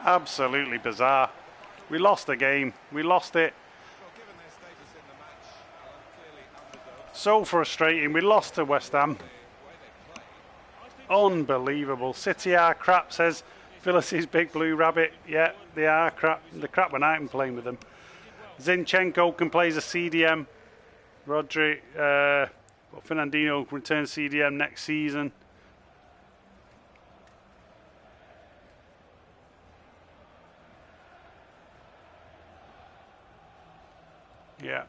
Absolutely bizarre. We lost the game. We lost it. So frustrating. We lost to West Ham. Unbelievable. City are crap, says Phyllis's Big Blue Rabbit. Yeah, they are crap. The crap when I'm playing with them. Zinchenko can play as a CDM. Rodri, Fernandinho returns CDM next season. Yeah.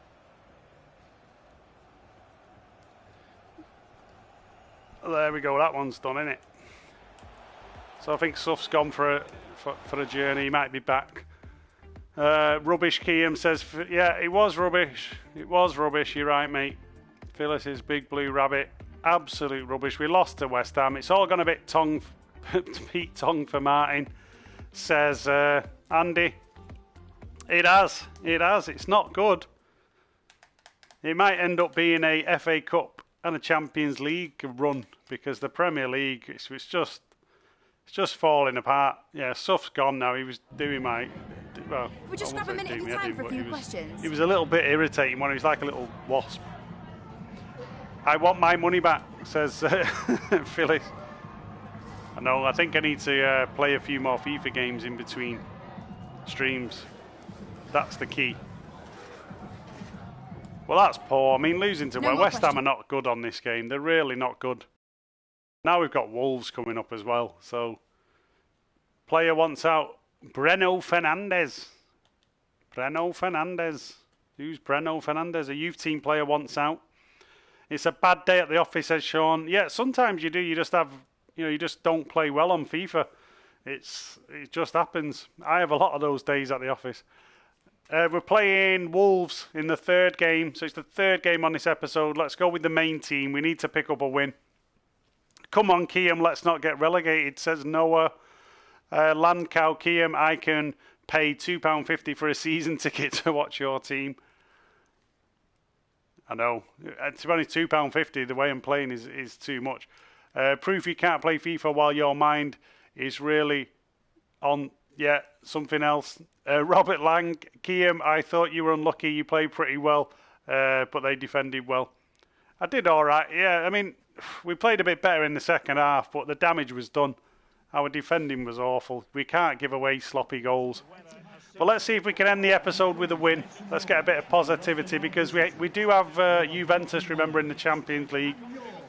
There we go, that one's done, isn't it? So I think Suff's gone for a journey. He might be back. Rubbish Kiam says, yeah, it was rubbish. It was rubbish. You're right, mate. Phyllis's Big Blue Rabbit. Absolute rubbish. We lost to West Ham. It's all gone a bit Pete tongue for Martin, says Andy. It has. It has. It's not good. It might end up being a FA Cup and a Champions League run because the Premier League, it's just falling apart. Yeah, Suff's gone now. He was doing well. We'll just grab a minute of your time for a few questions. He was a little bit irritating when he was like a little wasp. I want my money back, says Phyllis. I know. I think I need to play a few more FIFA games in between streams. That's the key. Well, that's poor. I mean, losing to West Ham are not good on this game. They're really not good. Now we've got Wolves coming up as well. So, player wants out Breno Fernandes. Breno Fernandes. Who's Breno Fernandes? A youth team player wants out. It's a bad day at the office, says Sean. Yeah, sometimes you do. You just have, you just don't play well on FIFA. It just happens. I have a lot of those days at the office. We're playing Wolves in the third game. So it's the third game on this episode. Let's go with the main team. We need to pick up a win. Come on, Kiam, let's not get relegated, says Noah. Land Cow Kiam, I can pay £2.50 for a season ticket to watch your team. I know. It's only £2.50. The way I'm playing is too much. Proof you can't play FIFA while your mind is really on, something else. Robert Lang, Kiam, I thought you were unlucky. You played pretty well, but they defended well. I did all right. Yeah, I mean, we played a bit better in the second half, but the damage was done. Our defending was awful. We can't give away sloppy goals. But let's see if we can end the episode with a win. Let's get a bit of positivity because we do have Juventus, remember, in the Champions League.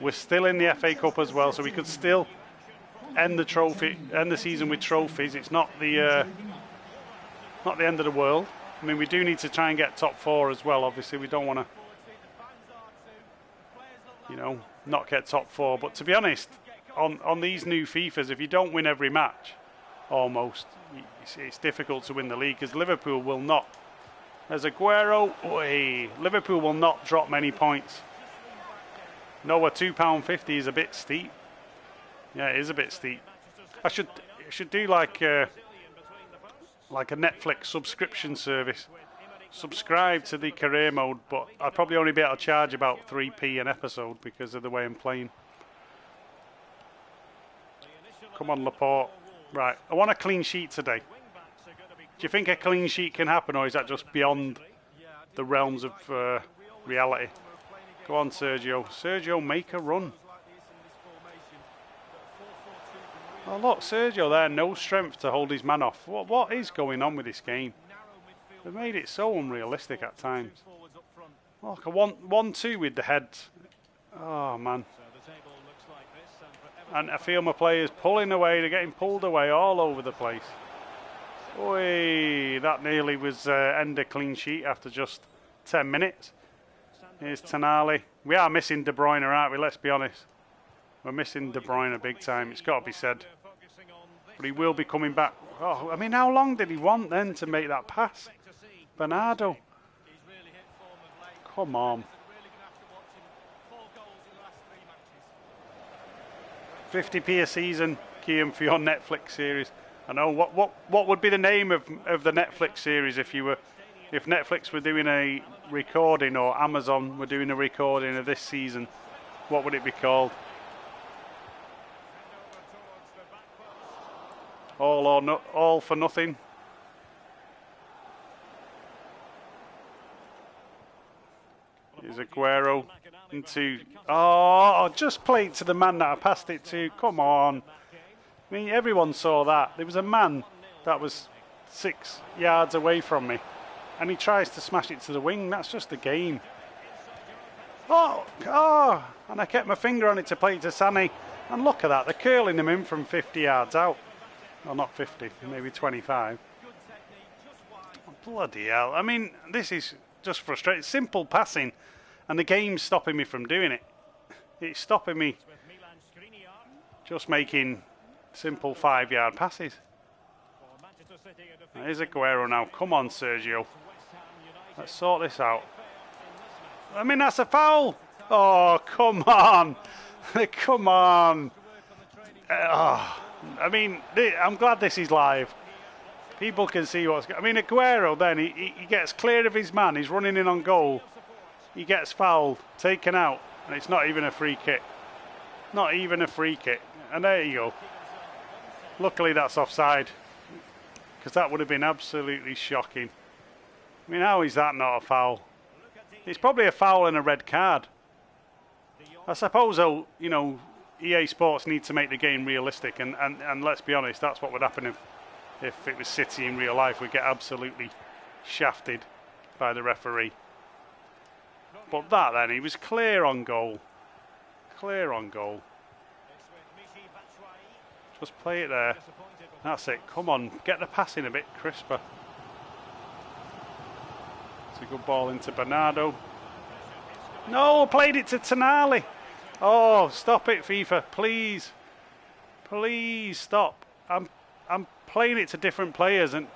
We're still in the FA Cup as well, so we could still end the season with trophies. It's not the end of the world. I mean, we do need to try and get top four as well. Obviously, we don't want to, not get top four. But to be honest, on these new FIFAs, if you don't win every match, almost, it's difficult to win the league because Liverpool will not. There's Aguero. Liverpool will not drop many points. No, a £2.50 is a bit steep. Yeah, it is a bit steep. I should do like a Netflix subscription service. Subscribe to the career mode, but I'd probably only be able to charge about 3p an episode because of the way I'm playing. Come on, Laporte. Right, I want a clean sheet today. Do you think a clean sheet can happen, or is that just beyond the realms of reality? Go on, Sergio. Sergio, make a run. Oh, look, Sergio there, no strength to hold his man off. What is going on with this game? They've made it so unrealistic at times. Look, a 1-2 with the head. Oh, man. And I feel my players pulling away. They're getting pulled away all over the place. Oi, that nearly was end a clean sheet after just 10 minutes. Here's Tonali. We are missing De Bruyne, aren't we? Let's be honest. We're missing De Bruyne big time. It's got to be said. But he will be coming back. Oh, I mean, how long did he want then to make that pass? Bernardo. Come on. 50p a season, Kiam, for your Netflix series. I know. What would be the name of the Netflix series if Netflix were doing a recording or Amazon were doing a recording of this season? What would it be called? All for nothing. Here's Aguero into. Oh, just played to the man that I passed it to. Come on. I mean, everyone saw that. There was a man that was 6 yards away from me, and he tries to smash it to the wing. That's just the game. Oh, and I kept my finger on it to play it to Sané. And look at that. They're curling him in from 50 yards out. Well, not 50, maybe 25. Oh, bloody hell. I mean, this is just frustrating. Simple passing, and the game's stopping me from doing it. It's stopping me just making simple 5-yard passes. Here's Aguero now. Come on, Sergio. Let's sort this out. I mean, that's a foul. Oh, come on. Come on. I mean, I'm glad this is live. People can see what's... I mean, Aguero then, he gets clear of his man. He's running in on goal. He gets fouled, taken out, and it's not even a free kick. Not even a free kick. And there you go. Luckily, that's offside. Because that would have been absolutely shocking. I mean, how is that not a foul? It's probably a foul and a red card. I suppose, though, you know, EA Sports need to make the game realistic. And let's be honest, that's what would happen if it was City in real life. We'd get absolutely shafted by the referee. But that then, he was clear on goal. Clear on goal. Just play it there. That's it. Come on, get the passing a bit crisper. It's a good ball into Bernardo. No, played it to Tonali. Oh, stop it, FIFA, please. Please stop. I'm playing it to different players and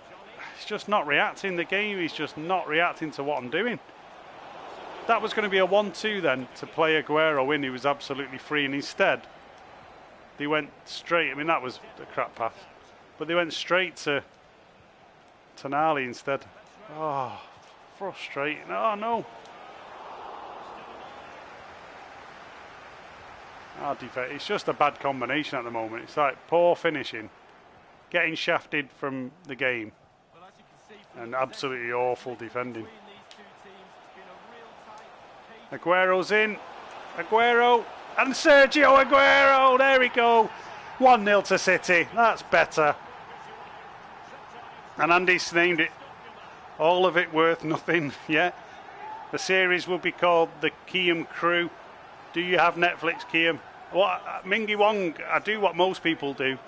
it's just not reacting. The game is just not reacting to what I'm doing. That was going to be a 1-2 then to play Aguero in. He was absolutely free, and instead they went straight. I mean, that was a crap pass, but they went straight to Tonali instead. Oh, frustrating. Oh no. It's just a bad combination at the moment. It's like poor finishing, getting shafted from the game, and absolutely awful defending. Aguero's in. Aguero and Sergio Aguero. There we go. 1-0 to City. That's better. And Andy's named it. All of it worth nothing. Yeah. The series will be called The Kiam Crew. Do you have Netflix, Kiam? Well, Mingy Wong, I do what most people do.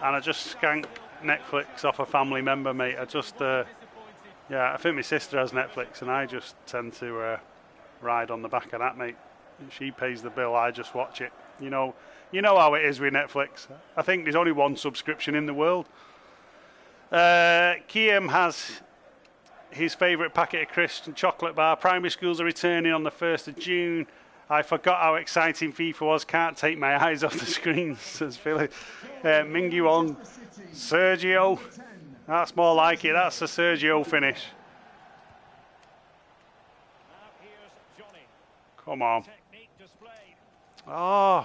And I just skank Netflix off a family member, mate. I just, yeah, I think my sister has Netflix and I just tend to ride on the back of that, mate. She pays the bill, I just watch it. You know how it is with Netflix. I think there's only one subscription in the world. Kiam has his favourite packet of crisps and chocolate bar. Primary schools are returning on the 1st of June. I forgot how exciting FIFA was. Can't take my eyes off the screen, says Philly. Mingy Wong. Sergio. That's more like it. That's a Sergio finish. Come on. Oh,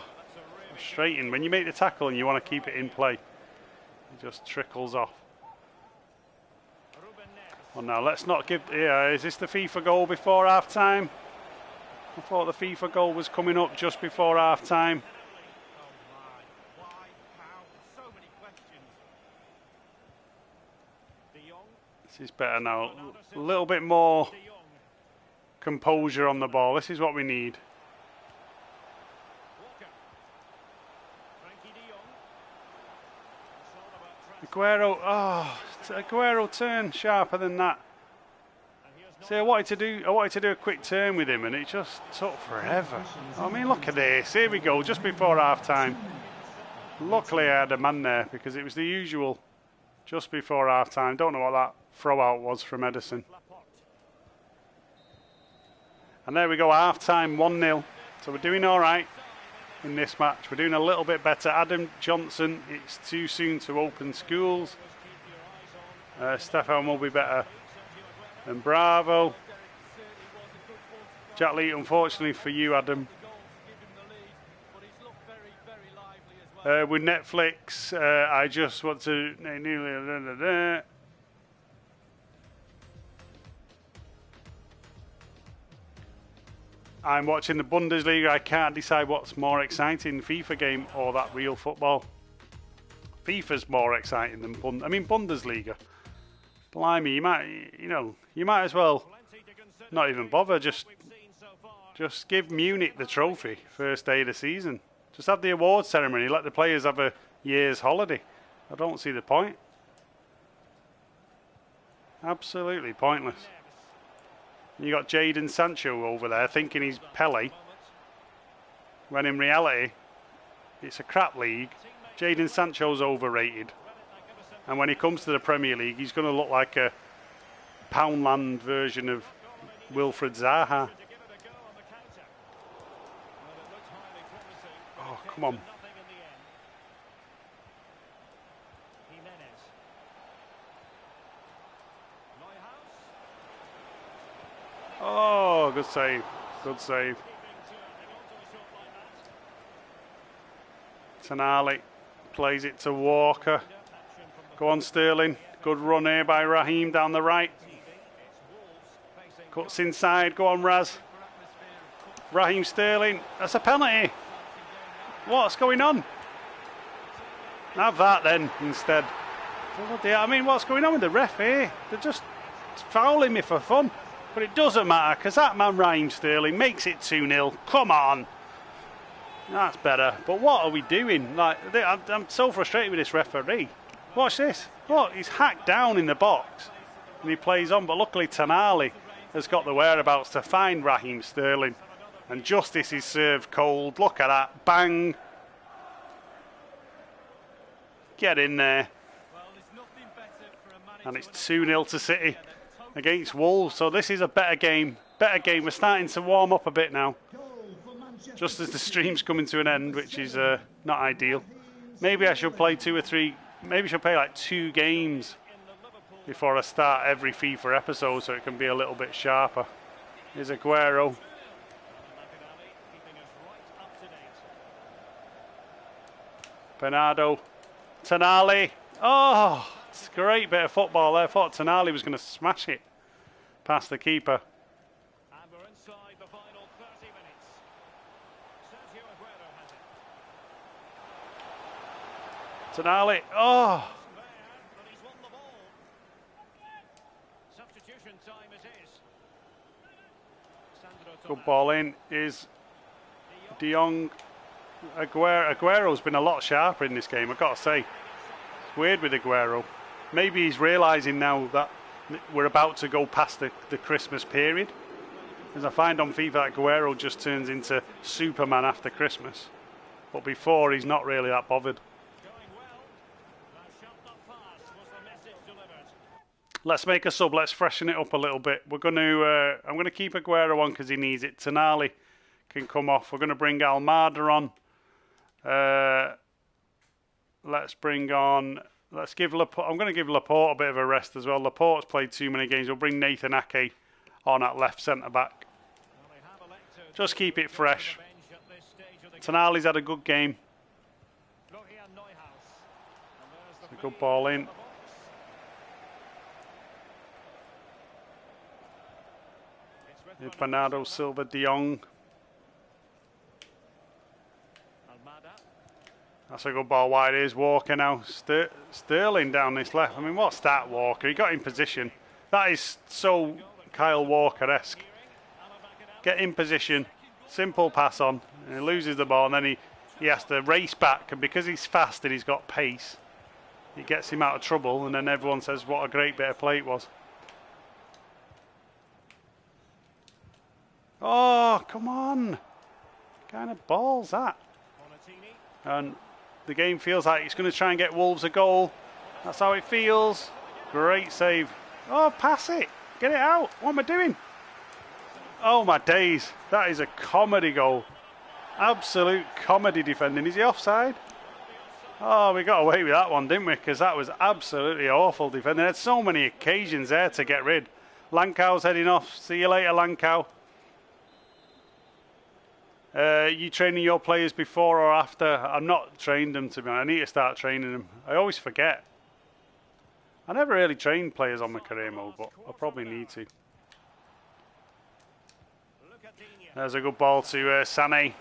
frustrating. When you make the tackle and you want to keep it in play, it just trickles off. Well, now let's not give... Yeah, is this the FIFA goal before half-time? I thought the FIFA goal was coming up just before half-time. This is better now. A little bit more composure on the ball. This is what we need. Aguero, Aguero turn sharper than that. See, I wanted to do a quick turn with him and it just took forever. I mean, look at this. Here we go, just before half time. Luckily I had a man there because it was the usual just before half time. Don't know what that throw out was from Edison. And there we go, half time, 1-0. So we're doing all right in this match. We're doing a little bit better. Adam Johnson, it's too soon to open schools. Stefan will be better than Bravo. Jack Lee, unfortunately for you, Adam. With Netflix, I just want to... I'm watching the Bundesliga. I can't decide what's more exciting, FIFA game or that real football. FIFA's more exciting than Bundesliga. Blimey, you might as well not even bother. Just give Munich the trophy first day of the season. Just have the awards ceremony. Let the players have a year's holiday. I don't see the point. Absolutely pointless. You got Jadon Sancho over there thinking he's Pele, when in reality it's a crap league. Jadon Sancho's overrated. And when he comes to the Premier League, he's going to look like a Poundland version of Wilfred Zaha. Oh, come on. Oh, good save. Good save. Tonali plays it to Walker. Go on, Sterling. Good run here by Raheem down the right. Cuts inside. Go on, Raz. Raheem Sterling. That's a penalty. What's going on? Have that then instead. I mean, what's going on with the ref here? They're just fouling me for fun. But it doesn't matter because that man Raheem Sterling makes it 2-0. Come on. That's better. But what are we doing? Like, I'm so frustrated with this referee. Watch this. Look, he's hacked down in the box. And he plays on. But luckily Tonali has got the whereabouts to find Raheem Sterling. And justice is served cold. Look at that. Bang. Get in there. And it's 2-0 to City against Wolves. So this is a better game. Better game. We're starting to warm up a bit now. Just as the stream's coming to an end, which is not ideal. Maybe I should play 2 or 3. Maybe I should play like 2 games before I start every FIFA episode so it can be a little bit sharper. Here's Aguero. Bernardo. Tonali. Oh, it's a great bit of football there. I thought Tonali was going to smash it past the keeper. And we're inside the final 30 minutes. Sergio Aguero has it. Tonali. Oh. But he's won the ball. Substitution time it is. Good ball in is De Jong. Aguero's been a lot sharper in this game, I've got to say. It's weird with Aguero. Maybe he's realising now that we're about to go past the Christmas period. As I find on FIFA that Aguero just turns into Superman after Christmas. But before, he's not really that bothered. Let's make a sub. Let's freshen it up a little bit. We're going to. I'm going to keep Aguero on because he needs it. Tonali can come off. We're going to bring Almada on. Let's bring on. Let's give Laporte. I'm going to give Laporte a bit of a rest as well. Laporte's played too many games. We'll bring Nathan Ake on at left centre back. Just keep it fresh. Tonali's had a good game. It's a good ball in. Bernardo Silva, De Jong. That's a good ball wide. Here's Walker now. Sterling down this left. I mean, what's that, Walker? He got in position. That is so Kyle Walker-esque. Get in position. Simple pass on. And he loses the ball and then he has to race back. And because he's fast and he's got pace, it gets him out of trouble. And then everyone says what a great bit of play it was. Oh, come on. What kind of ball's that? And the game feels like it's going to try and get Wolves a goal. That's how it feels. Great save. Oh, pass it. Get it out. What am I doing? Oh, my days. That is a comedy goal. Absolute comedy defending. Is he offside? Oh, we got away with that one, didn't we? Because that was absolutely awful defending. There had so many occasions there to get rid. Lankow's heading off. See you later, Lankow. You training your players before or after? I'm not trained them, to be honest. I need to start training them. I always forget. I never really trained players on my career mode, but I probably need to. There's a good ball to Sané.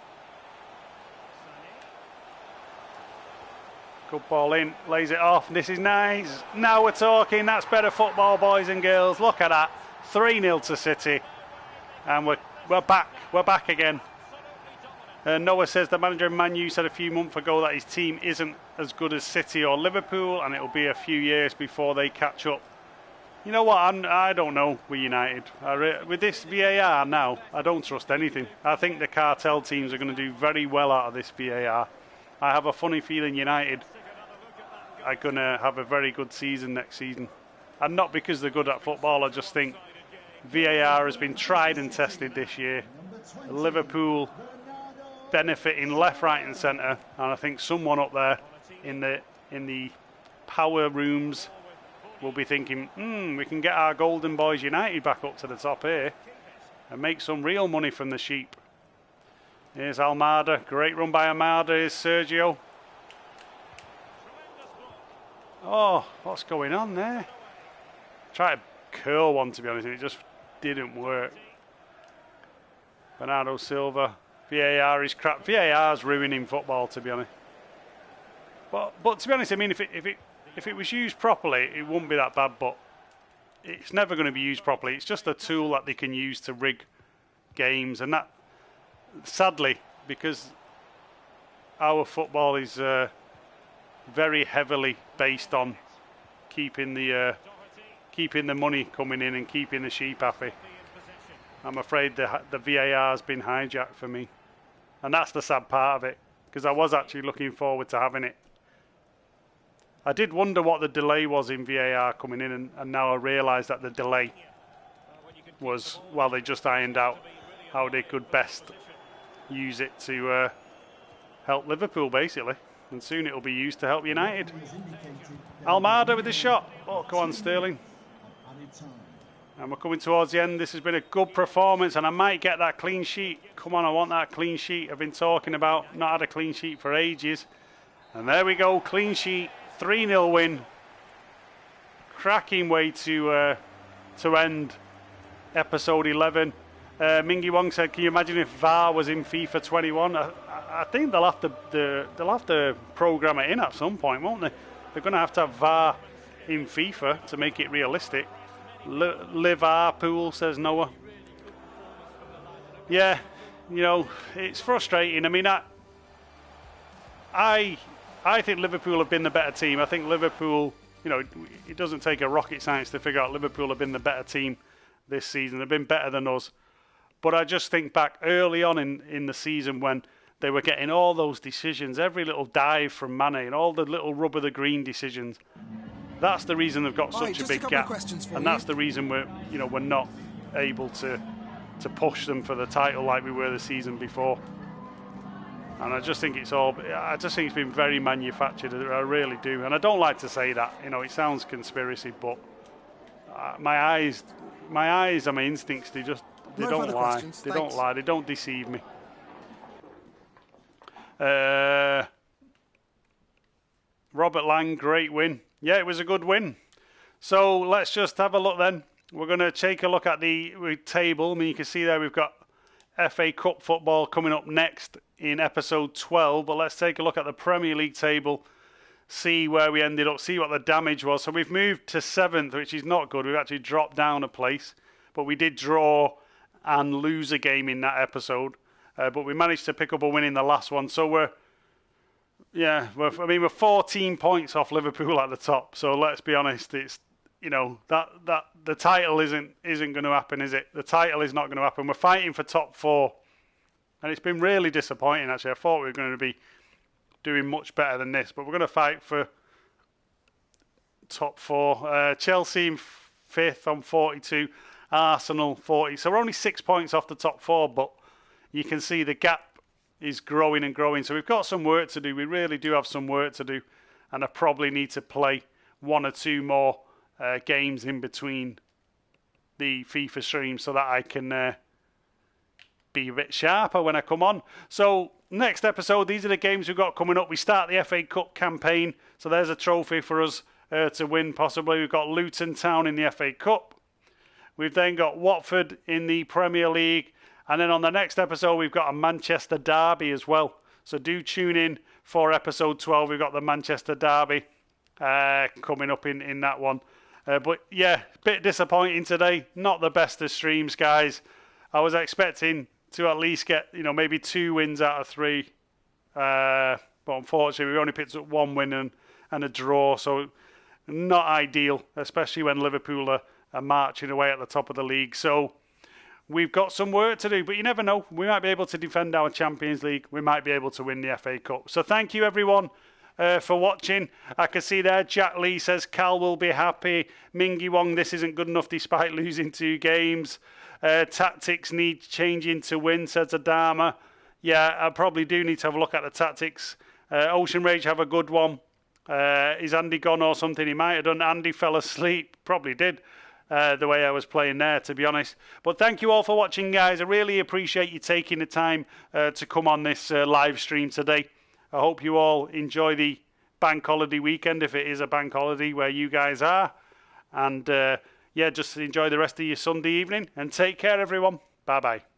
Good ball in, lays it off. This is nice. Now we're talking. That's better football, boys and girls. Look at that. 3-0 to City. And we're back. We're back again. Noah says the manager of Man U said a few months ago that his team isn't as good as City or Liverpool and it'll be a few years before they catch up. You know what, I don't know with United. With this VAR now, I don't trust anything. I think the cartel teams are going to do very well out of this VAR. I have a funny feeling United are going to have a very good season next season. And not because they're good at football, I just think VAR has been tried and tested this year. Liverpool benefiting left, right and centre, and I think someone up there in the power rooms will be thinking, we can get our Golden Boys United back up to the top here and make some real money from the sheep. Here's Almada, great run by Almada. Here's Sergio. Oh, what's going on there? Try to curl one, to be honest, and it just didn't work. Bernardo Silva. VAR is crap. VAR's ruining football, to be honest. But to be honest, I mean, if it was used properly, it wouldn't be that bad. But it's never going to be used properly. It's just a tool that they can use to rig games, and that, sadly, because our football is very heavily based on keeping the money coming in and keeping the sheep happy. I'm afraid the VAR has been hijacked for me. And that's the sad part of it, because I was actually looking forward to having it. I did wonder what the delay was in VAR coming in, and now I realise that the delay was while they just ironed out how they could best use it to help Liverpool, basically. And soon it will be used to help United. Almada with the shot. Oh, go on, Sterling. And we're coming towards the end. This has been a good performance, and I might get that clean sheet. Come on, I want that clean sheet I've been talking about. Not had a clean sheet for ages. And there we go, clean sheet. 3-0 win. Cracking way to end episode 11. Mingy Wong said, "Can you imagine if VAR was in FIFA 21?" I think they'll have to program it in at some point, won't they? They're going to have VAR in FIFA to make it realistic. Liverpool, says Noah. Yeah, you know, it's frustrating. I mean, I think Liverpool have been the better team. I think Liverpool, you know, it doesn't take a rocket science to figure out Liverpool have been the better team this season. They've been better than us. But I just think back early on in the season when they were getting all those decisions, every little dive from Mane and all the little rub of the green decisions. That's the reason they've got such a big gap, and that's the reason we're not able to push them for the title like we were the season before. And I just think it's been very manufactured. I really do, and I don't like to say that. You know, it sounds conspiracy, but my eyes and my instincts, they don't lie. They don't lie. They don't deceive me. Robert Lang, great win. Yeah, it was a good win. So let's just have a look then. We're going to take a look at the table. I mean, you can see there we've got FA Cup football coming up next in episode 12. But let's take a look at the Premier League table, see where we ended up, see what the damage was. So we've moved to 7th, which is not good. We've actually dropped down a place. But we did draw and lose a game in that episode. But we managed to pick up a win in the last one. So we're 14 points off Liverpool at the top. So let's be honest, it's that the title isn't going to happen, is it? The title is not going to happen. We're fighting for top 4, and it's been really disappointing. Actually, I thought we were going to be doing much better than this, but we're going to fight for top 4. Chelsea in 5th on 42, Arsenal 40. So we're only 6 points off the top 4, but you can see the gap is growing and growing. So we've got some work to do. We really do have some work to do. And I probably need to play 1 or 2 more games in between the FIFA streams so that I can be a bit sharper when I come on. So next episode, these are the games we've got coming up. We start the FA Cup campaign. So there's a trophy for us to win possibly. We've got Luton Town in the FA Cup. We've then got Watford in the Premier League. And then on the next episode, we've got a Manchester derby as well. So do tune in for episode 12. We've got the Manchester derby coming up in that one. But yeah, a bit disappointing today. Not the best of streams, guys. I was expecting to at least get, maybe 2 wins out of 3. But unfortunately, we only picked up 1 win and a draw. So not ideal, especially when Liverpool are marching away at the top of the league. So we've got some work to do, but you never know. We might be able to defend our Champions League. We might be able to win the FA Cup. So thank you, everyone, for watching. I can see there Jack Lee says Cal will be happy. Mingy Wong, this isn't good enough despite losing 2 games. Tactics need changing to win, says Adama. Yeah, I probably do need to have a look at the tactics. Ocean Rage have a good one. Is Andy gone or something? He might have done. Andy fell asleep. Probably did. The way I was playing there, to be honest. But thank you all for watching, guys. I really appreciate you taking the time to come on this live stream today. I hope you all enjoy the bank holiday weekend, if it is a bank holiday where you guys are. And yeah, just enjoy the rest of your Sunday evening. And take care, everyone. Bye-bye.